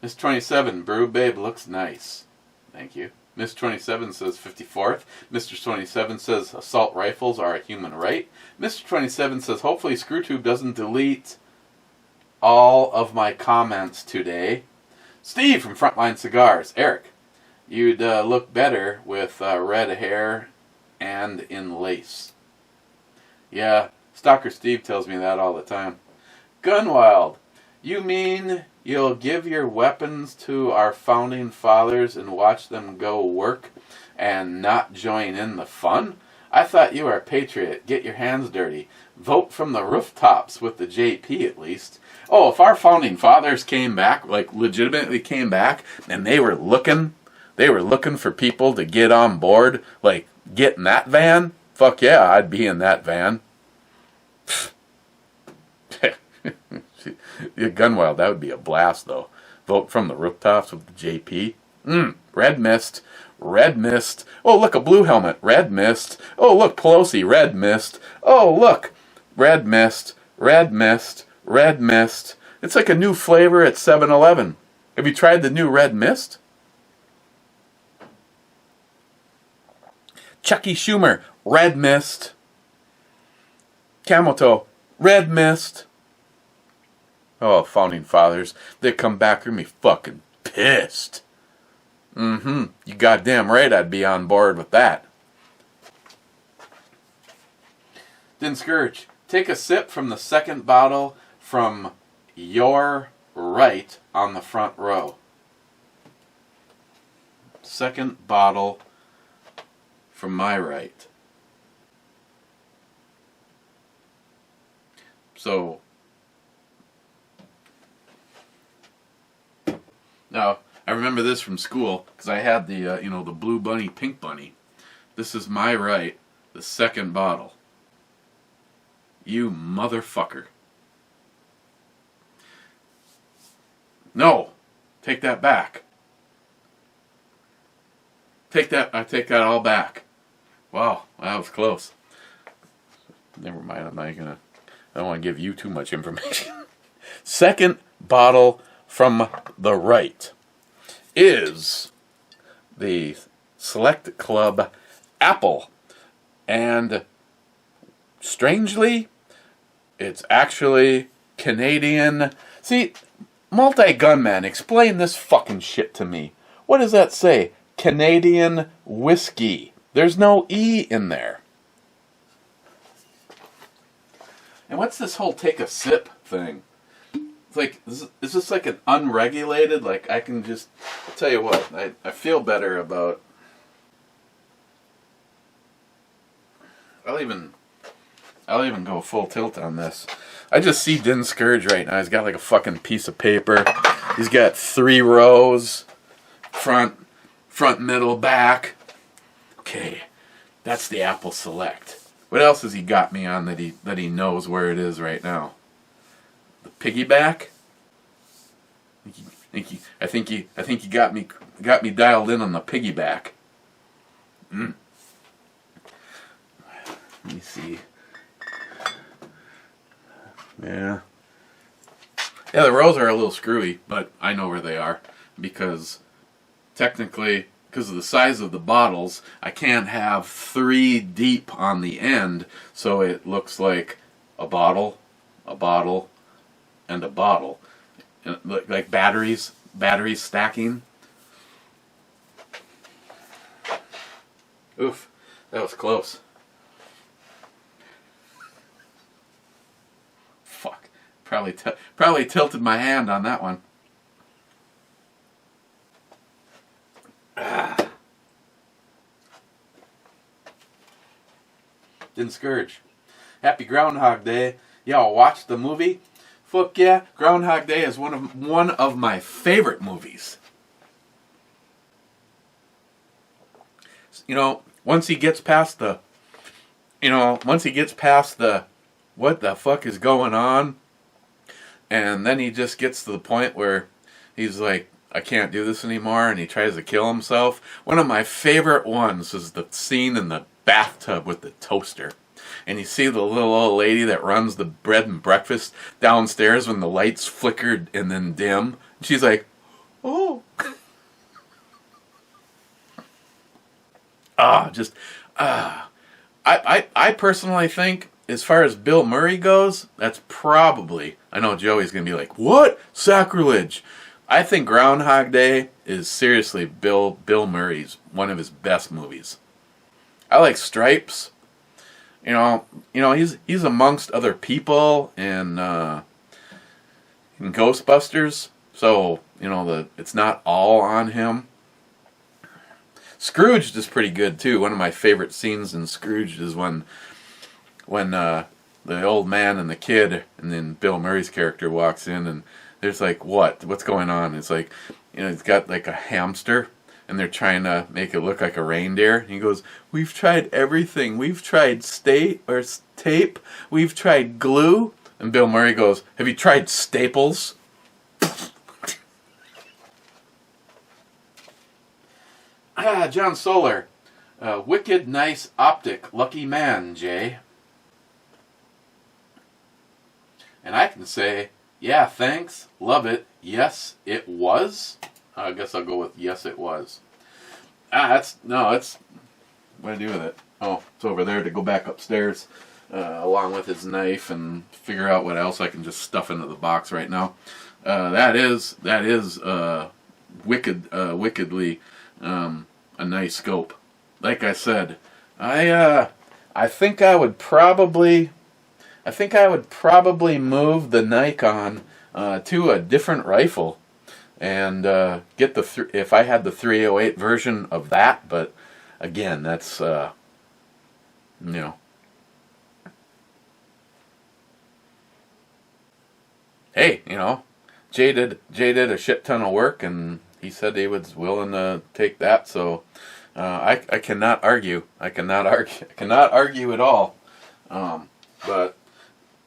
Mr. 27, Brew Babe looks nice. Thank you. Mr. 27 says 54th. Mr. 27 says assault rifles are a human right. Mr. 27 says hopefully ScrewTube doesn't delete all of my comments today. Steve from Frontline Cigars. Eric, you'd look better with red hair and in lace. Yeah, Stalker Steve tells me that all the time. Gunwild, you mean you'll give your weapons to our founding fathers and watch them go work and not join in the fun? I thought you were a patriot. Get your hands dirty. Vote from the rooftops with the JP at least. Oh, if our founding fathers came back, like legitimately came back, and they were looking for people to get on board, like get in that van, fuck yeah, I'd be in that van. Yeah, Gunwild, that would be a blast though. Vote from the rooftops with the JP. Red mist. Red mist. Oh, look, a blue helmet. Red mist. Oh, look, Pelosi. Red mist. Oh, look. Red mist. Red mist. Red mist. It's like a new flavor at 7-Eleven. Have you tried the new red mist? Chucky Schumer. Red mist. Camel toe. Red mist. Oh, founding fathers. They come back and be fucking pissed. You goddamn right I'd be on board with that. Then Scourge, take a sip from the second bottle from your right on the front row. Second bottle from my right. So, now, I remember this from school because I had the, the blue bunny, pink bunny. This is my right, the second bottle. You motherfucker. No, take that back. I take that all back. Wow, that was close. Never mind, I don't want to give you too much information. Second bottle from the right is the Select Club Apple. And strangely, it's actually Canadian. See, multi-gunman, explain this fucking shit to me. What does that say? Canadian whiskey. There's no E in there. And what's this whole take a sip thing? It's like, is this like an unregulated, like I can just, I'll tell you what, I feel better about, I'll even go full tilt on this. I just see Din Scourge right now. He's got like a fucking piece of paper. He's got 3 rows, front, middle, back. Okay, that's the Apple Select. What else has he got me on that he knows where it is right now? The piggyback. I think he got me dialed in on the piggyback. Let me see. Yeah, the rows are a little screwy, but I know where they are because technically, because of the size of the bottles, I can't have 3 deep on the end, so it looks like a bottle, and a bottle. And like batteries stacking. Oof, that was close. Fuck, probably tilted my hand on that one. Didn't Scourge. Happy Groundhog Day. Y'all watch the movie? Fuck yeah. Groundhog Day is one of my favorite movies. Once he gets past the what the fuck is going on, and then he just gets to the point where he's like, I can't do this anymore, and he tries to kill himself. One of my favorite ones is the scene in the bathtub with the toaster. And you see the little old lady that runs the bread and breakfast downstairs when the lights flickered and then dim. She's like, oh. I personally think, as far as Bill Murray goes, that's probably, I know Joey's going to be like, what? Sacrilege. I think Groundhog Day is seriously Bill Murray's one of his best movies. I like Stripes. He's amongst other people in Ghostbusters, so it's not all on him. Scrooged is pretty good too. One of my favorite scenes in Scrooged is when the old man and the kid, and then Bill Murray's character walks in, and there's like, what's going on? It's like, he's got like a hamster, and they're trying to make it look like a reindeer. And he goes, "We've tried everything. We've tried tape. We've tried glue." And Bill Murray goes, "Have you tried staples?" John Solar. Wicked nice optic. Lucky man, Jay. And I can say, yeah, thanks. Love it. Yes, it was. I guess I'll go with yes, it was. It's what do I do with it? Oh, it's over there to go back upstairs, along with his knife, and figure out what else I can just stuff into the box right now. That is wickedly a nice scope. Like I said, I think I would probably move the Nikon to a different rifle and get if I had the 308 version of that. But again, that's hey, Jay did a shit ton of work, and he said he was willing to take that. So I cannot argue. I cannot argue at all. But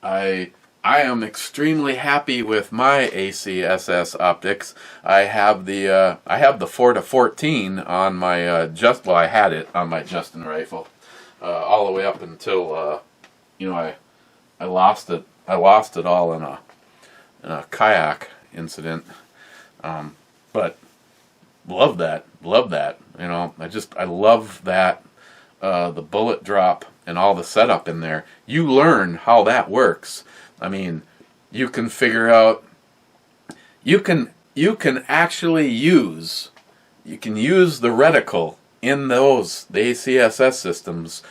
I am extremely happy with my ACSS optics. I have the 4-14 on my I had it on my Justin rifle all the way up until I lost it. I lost it all in a kayak incident. But love that. I love that the bullet drop and all the setup in there. You learn how that works. I mean, you can figure out, you can actually use the reticle in the ACSS systems.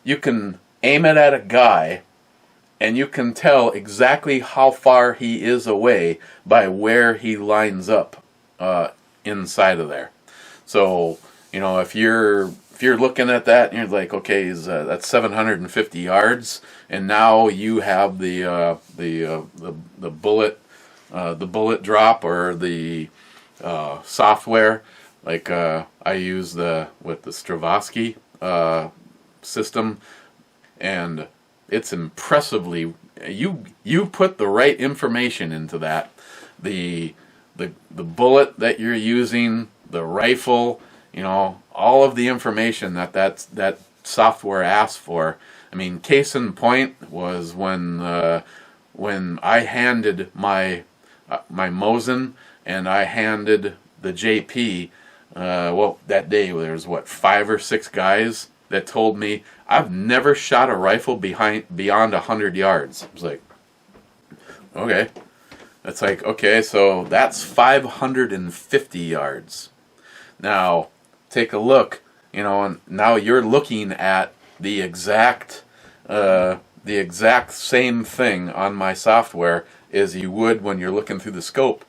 You can aim it at a guy, and you can tell exactly how far he is away by where he lines up inside of there. So, if you're looking at that and you're like, okay, that's 750 yards, and now you have the bullet drop or the software. Like I use with the Stravosky system, and it's impressively, you put the right information into that, the bullet that you're using, the rifle, all of the information that software asks for. I mean, case in point was when I handed my Mosin and I handed the JP. That day there was 5 or 6 guys that told me I've never shot a rifle beyond 100 yards. I was like, okay. It's like, okay, so that's 550 yards. Now, take a look, and now you're looking at the exact same thing on my software as you would when you're looking through the scope.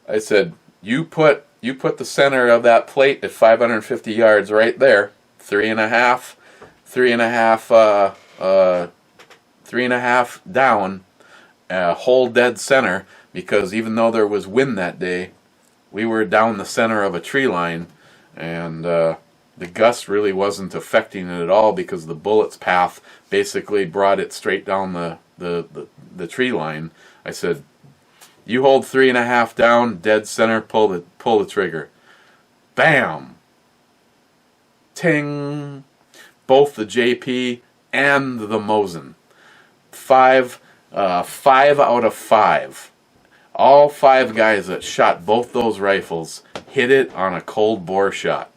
I said, you put the center of that plate at 550 yards right there, 3.5 down, hold dead center, because even though there was wind that day, we were down the center of a tree line, and the gust really wasn't affecting it at all because the bullet's path basically brought it straight down the tree line. I said, you hold 3.5 down, dead center, pull the trigger. Bam! Ting! Both the JP and the Mosin. 5 out of 5. All 5 guys that shot both those rifles hit it on a cold bore shot.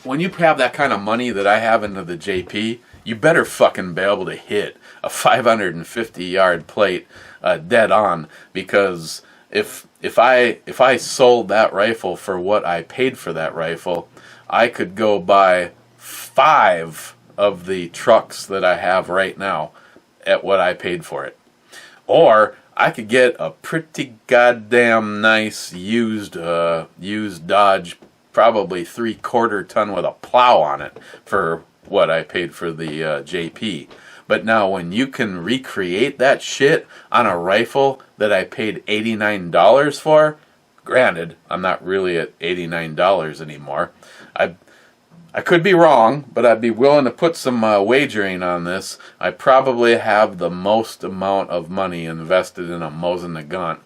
When you have that kind of money that I have into the JP, you better fucking be able to hit a 550 yard plate dead on, because if I sold that rifle for what I paid for that rifle, I could go buy 5 of the trucks that I have right now at what I paid for it. Or I could get a pretty goddamn nice used Dodge, probably 3/4 ton with a plow on it for what I paid for the JP. But now when you can recreate that shit on a rifle that I paid $89 for, granted, I'm not really at $89 anymore. I could be wrong, but I'd be willing to put some wagering on this. I probably have the most amount of money invested in a Mosin Nagant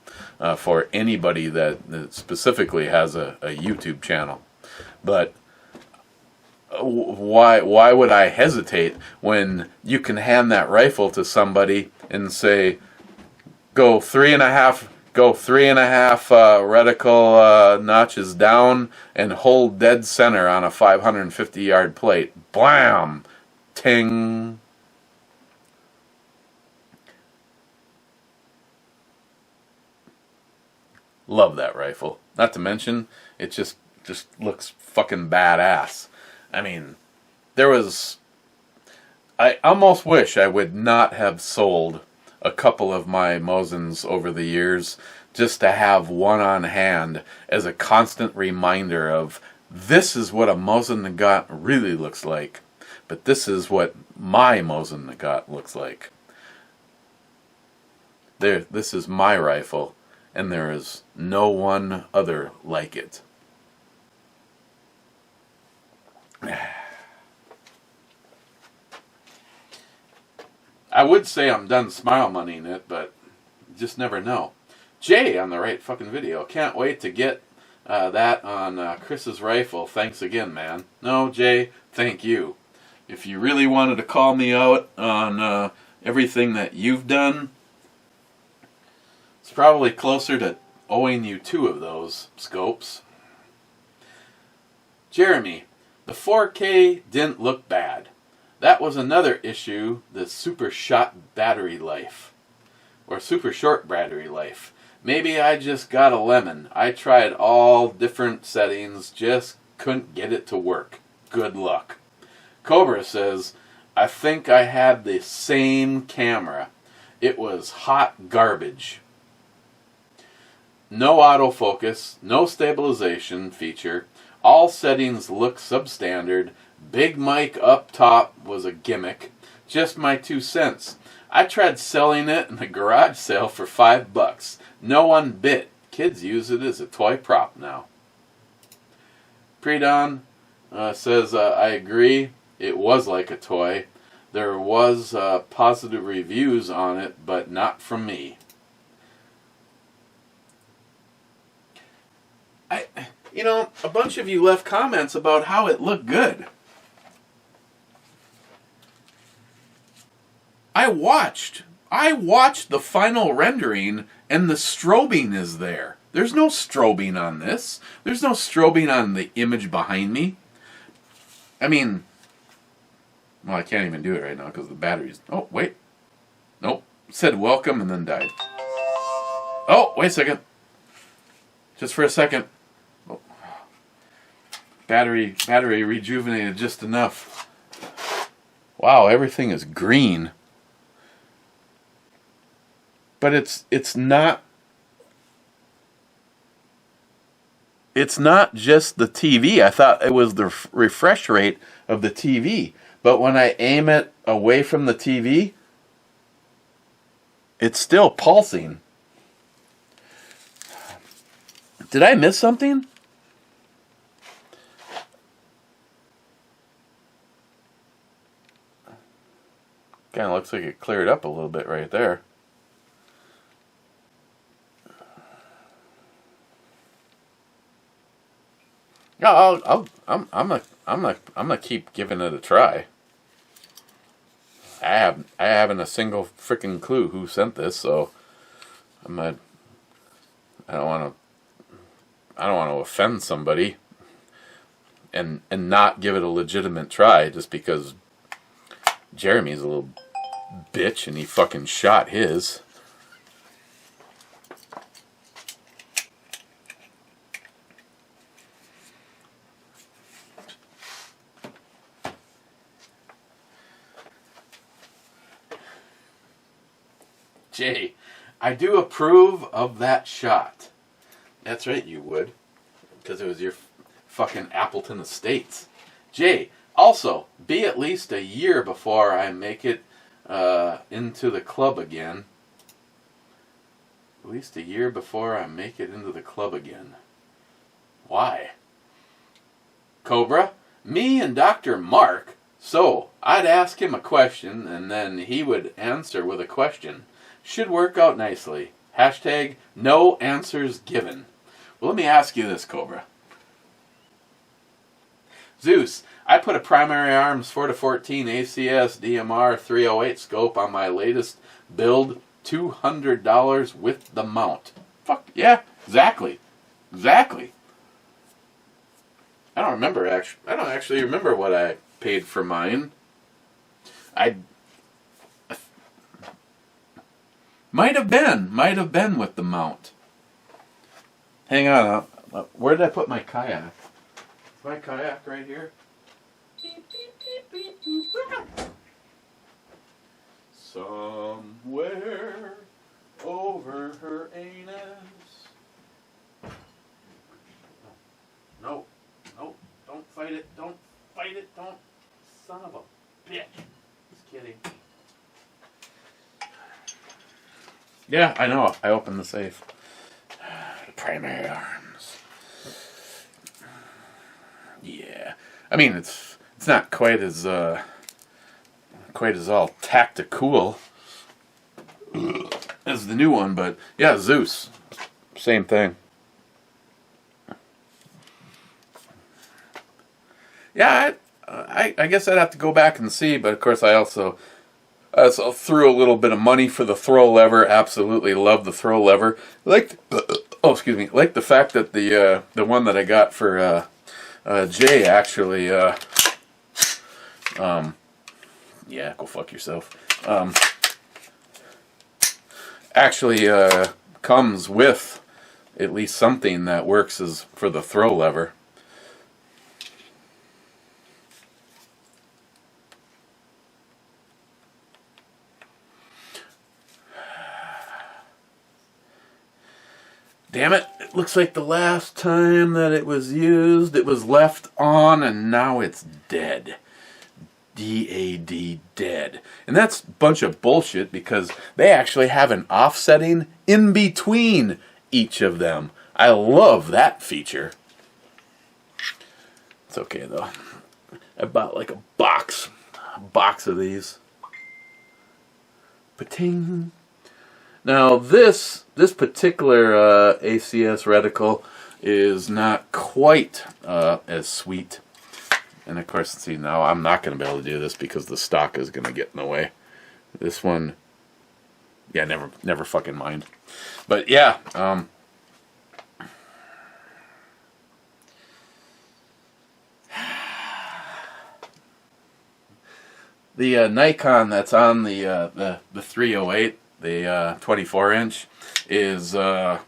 for anybody that specifically has a YouTube channel. But why would I hesitate when you can hand that rifle to somebody and say, go 3.5 reticle notches down and hold dead center on a 550 yard plate. Blam! Ting! Love that rifle. Not to mention, it just looks fucking badass. I mean, I almost wish I would not have sold a couple of my Mosins over the years just to have one on hand as a constant reminder of this is what a Mosin Nagant really looks like, but this is what my Mosin Nagant looks like. This is my rifle, and there is no one other like it. I would say I'm done smile moneying it, but you just never know. Jay on the right fucking video. Can't wait to get that on Chris's rifle. Thanks again, man. No, Jay, thank you. If you really wanted to call me out on everything that you've done, it's probably closer to owing you 2 of those scopes. Jeremy, the 4K didn't look bad. That was another issue, the super short battery life. Maybe I just got a lemon. I tried all different settings, just couldn't get it to work. Good luck. Cobra says, I think I had the same camera. It was hot garbage. No autofocus, no stabilization feature. All settings look substandard. Big mic up top was a gimmick. Just my 2 cents. I tried selling it in a garage sale for $5. No one bit. Kids use it as a toy prop now. Predon says, I agree. It was like a toy. There was positive reviews on it, but not from me. A bunch of you left comments about how it looked good. I watched the final rendering, and the strobing is there. There's no strobing on this. There's no strobing on the image behind me. I mean, well, I can't even do it right now because the battery's... Oh, wait. Nope. It said welcome and then died. Oh, wait a second. Just for a second. Oh. Battery rejuvenated just enough. Wow, everything is green. But it's not just the TV. I thought it was the refresh rate of the TV. But when I aim it away from the TV, it's still pulsing. Did I miss something? Kind of looks like it cleared up a little bit right there. Yeah, I'm gonna keep giving it a try. I haven't a single freaking clue who sent this, so I don't want to offend somebody and not give it a legitimate try just because Jeremy's a little bitch and he fucking shot his. Jay, I do approve of that shot. That's right, you would. Because it was your fucking Appleton Estates. Jay, also, be at least a year before I make it into the club again. At least a year before I make it into the club again. Why? Cobra, me and Dr. Mark, so I'd ask him a question and then he would answer with a question. Should work out nicely. Hashtag no answers given. Well, let me ask you this, Cobra. Zeus, I put a primary arms 4-14 ACS DMR 308 scope on my latest build, $200 with the mount. Fuck, yeah, exactly. Exactly. I don't actually remember what I paid for mine. I might have been with the mount. Hang on, where did I put my kayak? Is my kayak right here? Somewhere over her anus. No, don't fight it, don't. Son of a bitch. Just kidding. Yeah, I know, I opened the safe. The primary arms. Yeah, I mean it's not quite as all tactical as the new one, but yeah, Zeus, same thing. Yeah, I guess I'd have to go back and see, but of course I also threw a little bit of money for the throw lever. Absolutely love the throw lever. Like the fact that the one that I got for Jay actually yeah, go fuck yourself. Actually comes with at least something that works as for the throw lever. Damn it, it looks like the last time that it was used, it was left on and now it's dead. DAD, dead. And that's a bunch of bullshit because they actually have an offsetting in between each of them. I love that feature. It's okay though. I bought like a box of these. Pating. Now this particular ACS reticle is not quite as sweet. And of course, see, now I'm not going to be able to do this because the stock is going to get in the way. This one, yeah, never fucking mind. But yeah, the Nikon that's on the 308, the 24-inch, is wow.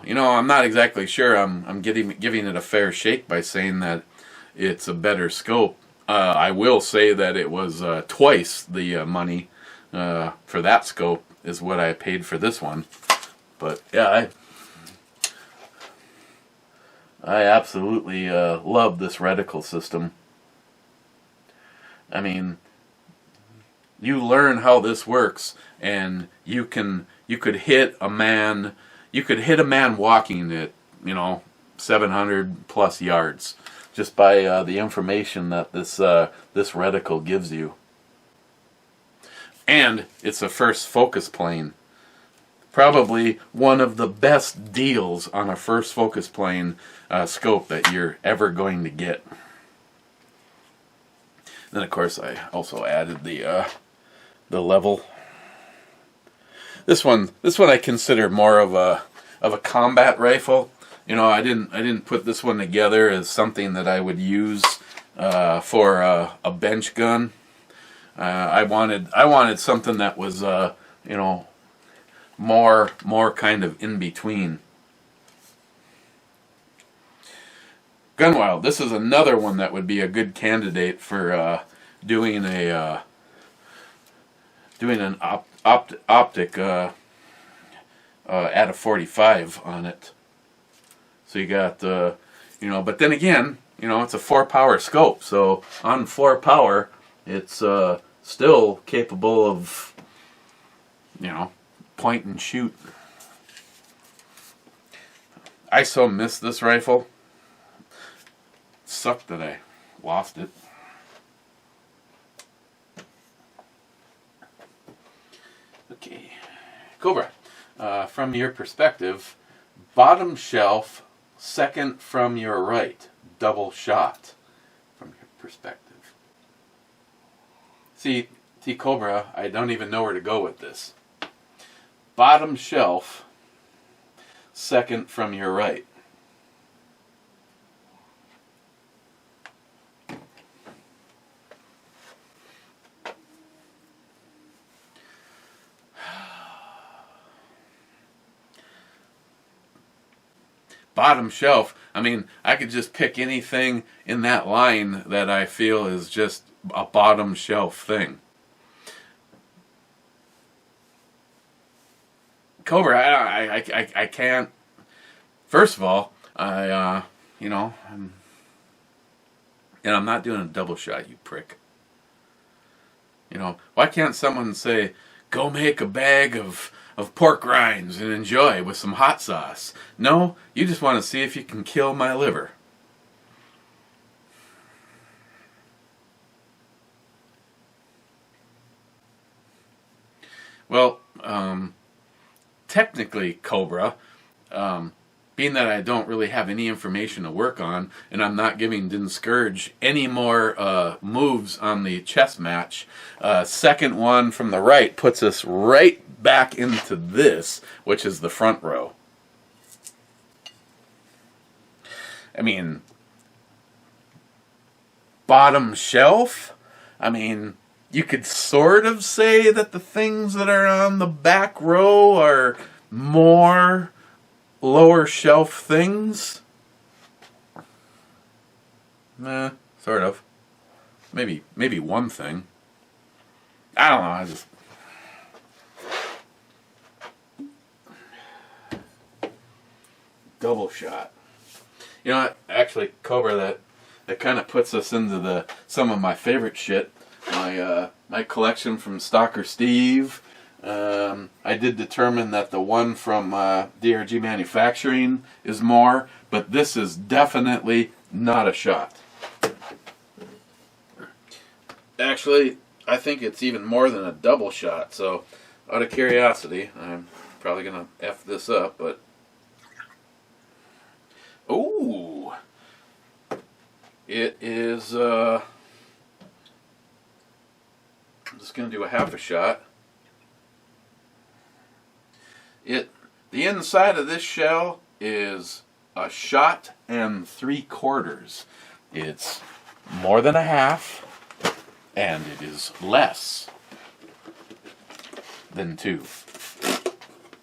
You know, I'm not exactly sure. I'm giving it a fair shake by saying that it's a better scope. I will say that it was twice the money for that scope is what I paid for this one. But yeah, I absolutely love this reticle system. I mean, you learn how this works, and you could hit a man walking at 700 plus yards just by the information that this reticle gives you. And it's a first focus plane. Probably one of the best deals on a first focus plane scope that you're ever going to get. Then of course I also added the level. This one I consider more of a combat rifle. You know, I didn't put this one together as something that I would use for a bench gun. I wanted something that was more kind of in between. Gunwild, this is another one that would be a good candidate for doing an optic at a 45 on it. So you got but then again, it's a 4-power scope. So on 4 power, it's still capable of point and shoot. I so miss this rifle. Sucked that I lost it. Okay, Cobra. From your perspective, bottom shelf, second from your right, double shot. From your perspective. See, Cobra, I don't even know where to go with this. Bottom shelf, second from your right. Bottom shelf, I mean, I could just pick anything in that line that I feel is just a bottom shelf thing. Cobra, I can't. First of all, I'm not doing a double shot, you prick. Why can't someone say, go make a bag of pork rinds and enjoy with some hot sauce? No, you just want to see if you can kill my liver. Well, technically, Cobra, being that I don't really have any information to work on, and I'm not giving Din Scourge any more moves on the chess match, second one from the right puts us right back into this, which is the front row. I mean, bottom shelf? I mean, you could sort of say that the things that are on the back row are more lower shelf things. Sort of. Maybe one thing. I don't know, I just... Double shot. Actually, Cobra, that kind of puts us into some of my favorite shit. My collection from Stalker Steve. I did determine that the one from DRG Manufacturing is more, but this is definitely not a shot. Actually, I think it's even more than a double shot, so out of curiosity, I'm probably going to F this up, but... Ooh! It is, I'm just going to do a half a shot. The inside of this shell is a shot and 3/4. It's more than a half, and it is less than 2.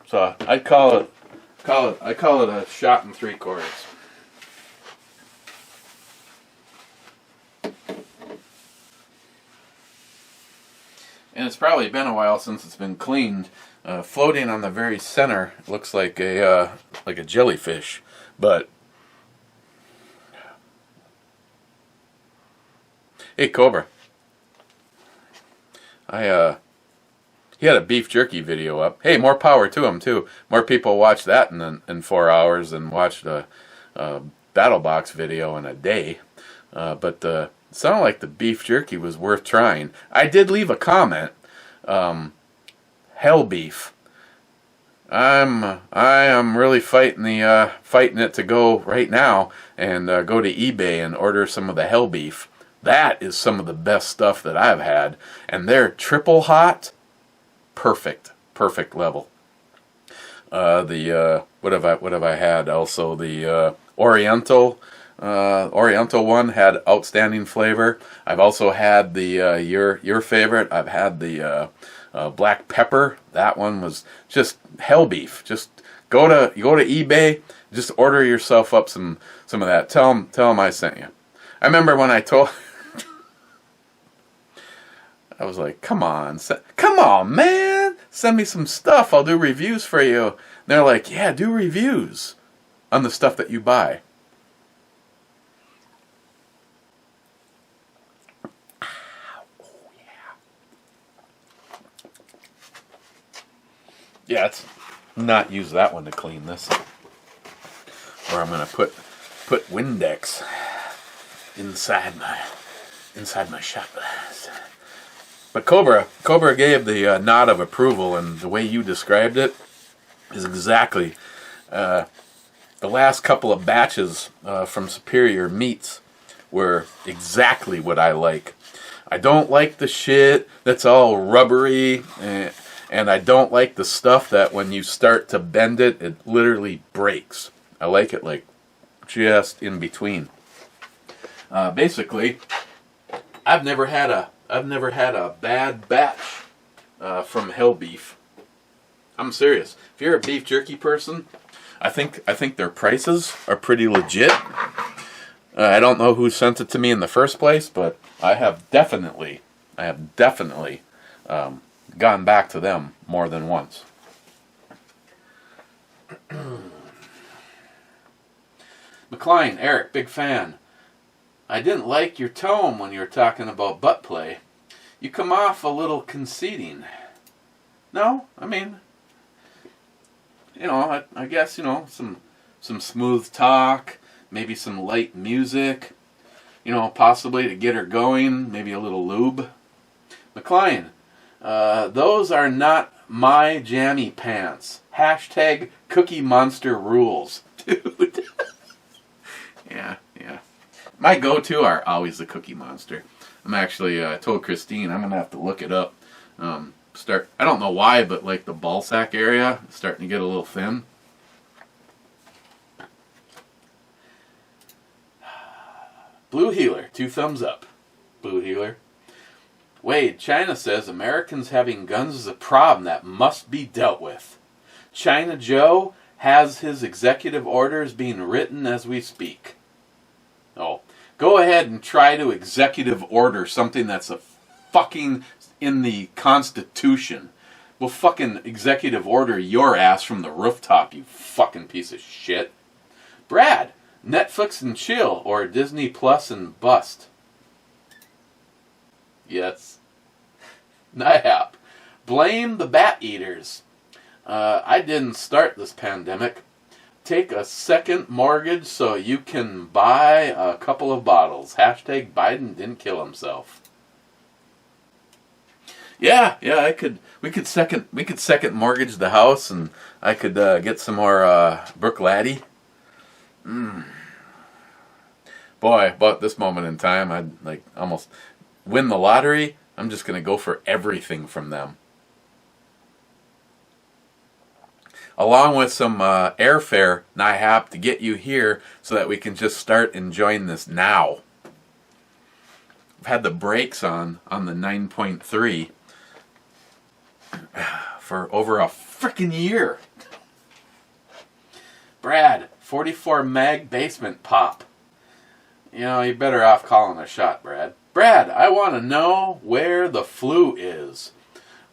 So I call it a shot and 3/4. And it's probably been a while since it's been cleaned. Floating on the very center looks like a jellyfish, but hey, Cobra, he had a beef jerky video up. Hey, more power to him too. More people watch that in 4 hours than watched a Battle Box video in a day. But it sounded like the beef jerky was worth trying. I did leave a comment. Hell beef. I am really fighting it to go right now and go to eBay and order some of the hell beef. That is some of the best stuff that I've had, and they're triple hot, perfect level. What have I had? Also the Oriental one had outstanding flavor. I've also had the your favorite. I've had the black pepper. That one was just hell beef. Just go to eBay. Just order yourself up some of that. Tell them I sent you. I remember when I told. I was like, come on, man, send me some stuff. I'll do reviews for you. And they're like, yeah, do reviews on the stuff that you buy. Yeah, let's not use that one to clean this. Or I'm gonna put Windex inside my shot glass. But Cobra gave the nod of approval, and the way you described it is exactly the last couple of batches from Superior Meats were exactly what I like. I don't like the shit that's all rubbery. And I don't like the stuff that when you start to bend it, it literally breaks. I like it like just in between. Basically, I've never had a bad batch from Hill Beef. I'm serious. If you're a beef jerky person, I think their prices are pretty legit. I don't know who sent it to me in the first place, but I have definitely gone back to them more than once. McLean, Eric, big fan. I didn't like your tone when you were talking about butt play. You come off a little conceding. No, I mean, I guess, some smooth talk, maybe some light music, possibly to get her going, maybe a little lube. McLean, those are not my jammy pants. Hashtag Cookie Monster rules. Dude. Yeah. My go-to are always the Cookie Monster. I'm actually, I told Christine I'm going to have to look it up. I don't know why, but like the ball sack area is starting to get a little thin. Blue Healer, 2 thumbs up. Blue Healer. Wade, China says Americans having guns is a problem that must be dealt with. China Joe has his executive orders being written as we speak. Oh, go ahead and try to executive order something that's a fucking in the Constitution. We'll fucking executive order your ass from the rooftop, you fucking piece of shit. Brad, Netflix and chill or Disney Plus and bust. Yes. Nihap. Blame the bat eaters. I didn't start this pandemic. Take a second mortgage so you can buy a couple of bottles. Hashtag Biden didn't kill himself. Yeah, we could second mortgage the house, and I could get some more Brook Laddie. Boy, about this moment in time, I'd like almost win the lottery. I'm just gonna go for everything from them, along with some airfare NIHAP to get you here, so that we can just start enjoying this now. I've had the brakes on the 9.3 for over a freaking year. Brad, 44 mag basement pop. You're better off calling a shot, Brad. Brad, I want to know where the flu is.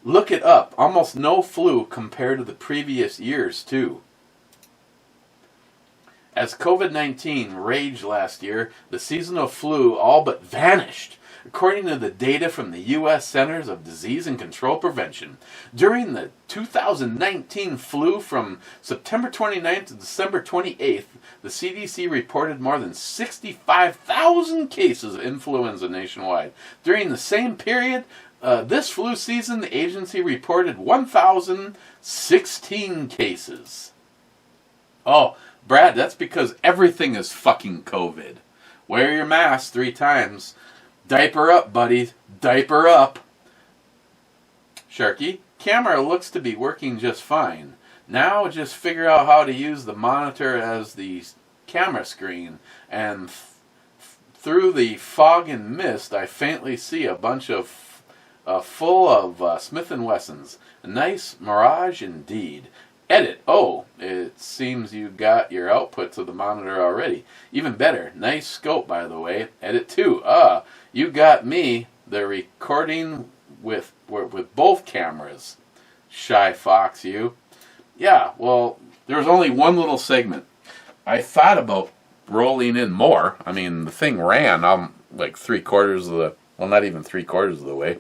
Look it up. Almost no flu compared to the previous years, too. As COVID-19 raged last year, the seasonal flu all but vanished. According to the data from the U.S. Centers of Disease and Control Prevention, during the 2019 flu from September 29th to December 28th, the CDC reported more than 65,000 cases of influenza nationwide. During the same period, this flu season, the agency reported 1,016 cases. Oh, Brad, that's because everything is fucking COVID. Wear your mask 3 times. Diaper up, buddies. Diaper up. Sharky, camera looks to be working just fine. Now just figure out how to use the monitor as the camera screen, and through the fog and mist, I faintly see a bunch of full of Smith & Wessons. A nice mirage indeed. Edit. Oh, it seems you got your output to the monitor already. Even better. Nice scope, by the way. Edit 2. You got me the recording with both cameras. Shy Fox, you. Yeah, well, there was only one little segment. I thought about rolling in more. I mean, the thing ran. I'm like 3/4 of the, well, not even 3/4 of the way,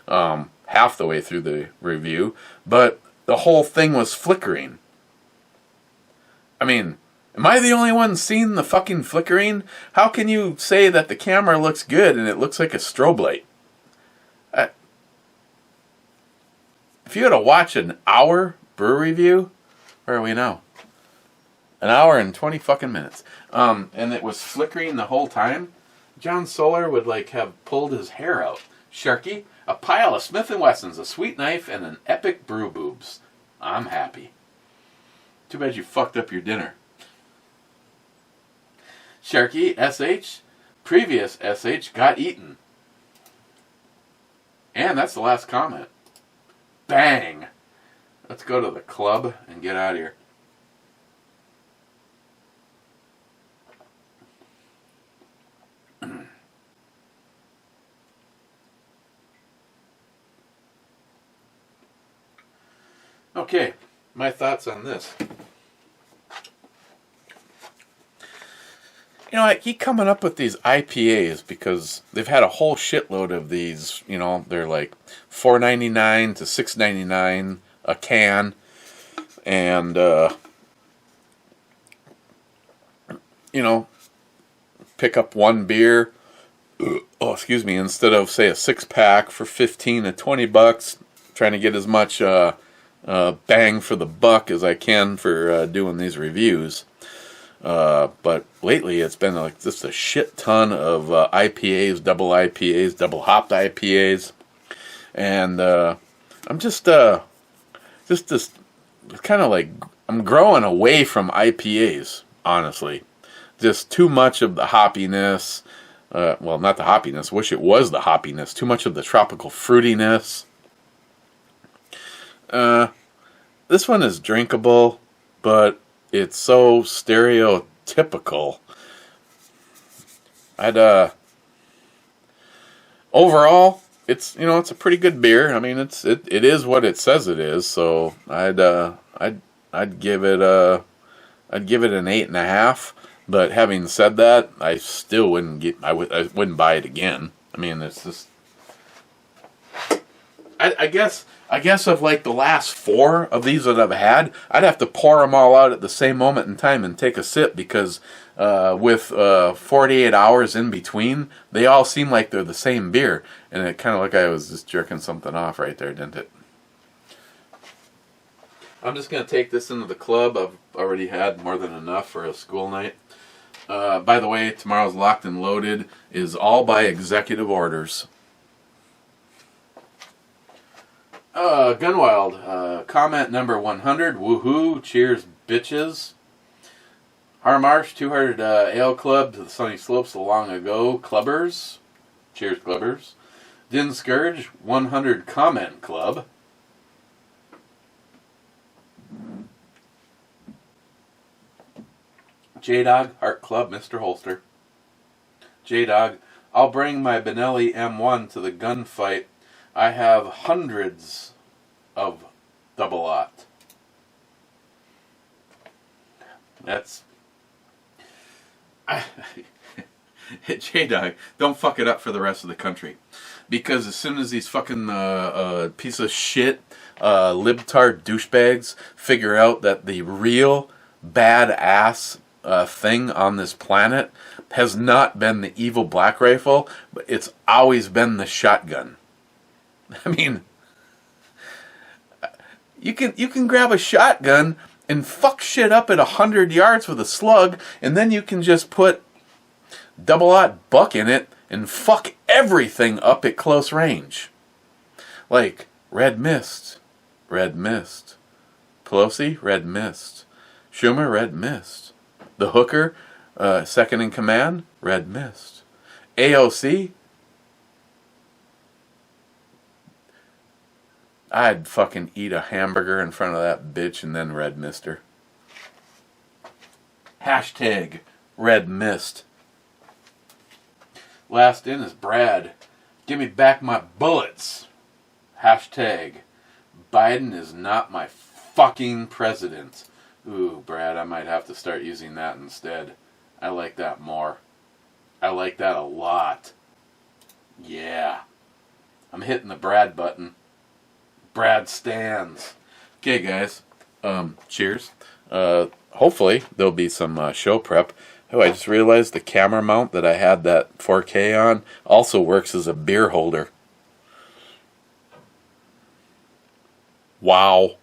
half the way through the review, but the whole thing was flickering. I mean, am I the only one seeing the fucking flickering? How can you say that the camera looks good and it looks like a strobe light? If you had to watch an hour brew review, where are we now? An hour and 20 fucking minutes. And it was flickering the whole time. John Solar would like have pulled his hair out. Sharky, a pile of Smith & Wessons, a sweet knife, and an epic brew boobs. I'm happy. Too bad you fucked up your dinner. Sharky, SH, previous SH got eaten. And that's the last comment. Bang! Let's go to the club and get out of here. Okay, my thoughts on this. You know, I keep coming up with these IPAs because they've had a whole shitload of these. You know, they're like $4.99 to $6.99 a can, and you know, pick up one beer. Oh, excuse me. Instead of say a 6-pack for $15 to $20, trying to get as much bang for the buck as I can for doing these reviews. But lately it's been like just a shit ton of IPAs, double hopped IPAs, and I'm just this kind of like I'm growing away from IPAs, honestly. Just too much of the hoppiness. Well, not the hoppiness. Wish it was the hoppiness. Too much of the tropical fruitiness. This one is drinkable, but it's so stereotypical. Overall, it's it's a pretty good beer. I mean, it is what it says it is. So I'd give it an 8.5. But having said that, I still wouldn't I wouldn't buy it again. I mean, it's just. I guess of like the last 4 of these that I've had, I'd have to pour them all out at the same moment in time and take a sip because with 48 hours in between, they all seem like they're the same beer. And it kind of like I was just jerking something off right there, didn't it? I'm just going to take this into the club. I've already had more than enough for a school night. By the way, tomorrow's Locked and Loaded is all by executive orders. Gunwild, comment number 100, woohoo, cheers bitches. Harmarsh, 200 Ale Club to the Sunny Slopes long ago, clubbers, cheers clubbers. Din Scourge, 100 Comment Club. J-Dog, Heart Club, Mr. Holster. J-Dog, I'll bring my Benelli M1 to the gunfight. I have hundreds of double-aught. That's... J-Dog, don't fuck it up for the rest of the country. Because as soon as these fucking piece of shit libtard douchebags figure out that the real badass thing on this planet has not been the evil black rifle, but it's always been the shotgun. I mean, you can grab a shotgun and fuck shit up at 100 yards with a slug, and then you can just put double-aught buck in it and fuck everything up at close range. Like Red Mist, Pelosi, Red Mist, Schumer, Red Mist, the Hooker, second in command, Red Mist, AOC. I'd fucking eat a hamburger in front of that bitch and then Red Mister. Hashtag Red Mist. Last in is Brad. Give me back my bullets. Hashtag Biden is not my fucking president. Ooh, Brad, I might have to start using that instead. I like that more. I like that a lot. Yeah. I'm hitting the Brad button. Brad stands. Okay, guys. Cheers. Hopefully there'll be some show prep. Oh, I just realized the camera mount that I had that 4K on also works as a beer holder. Wow.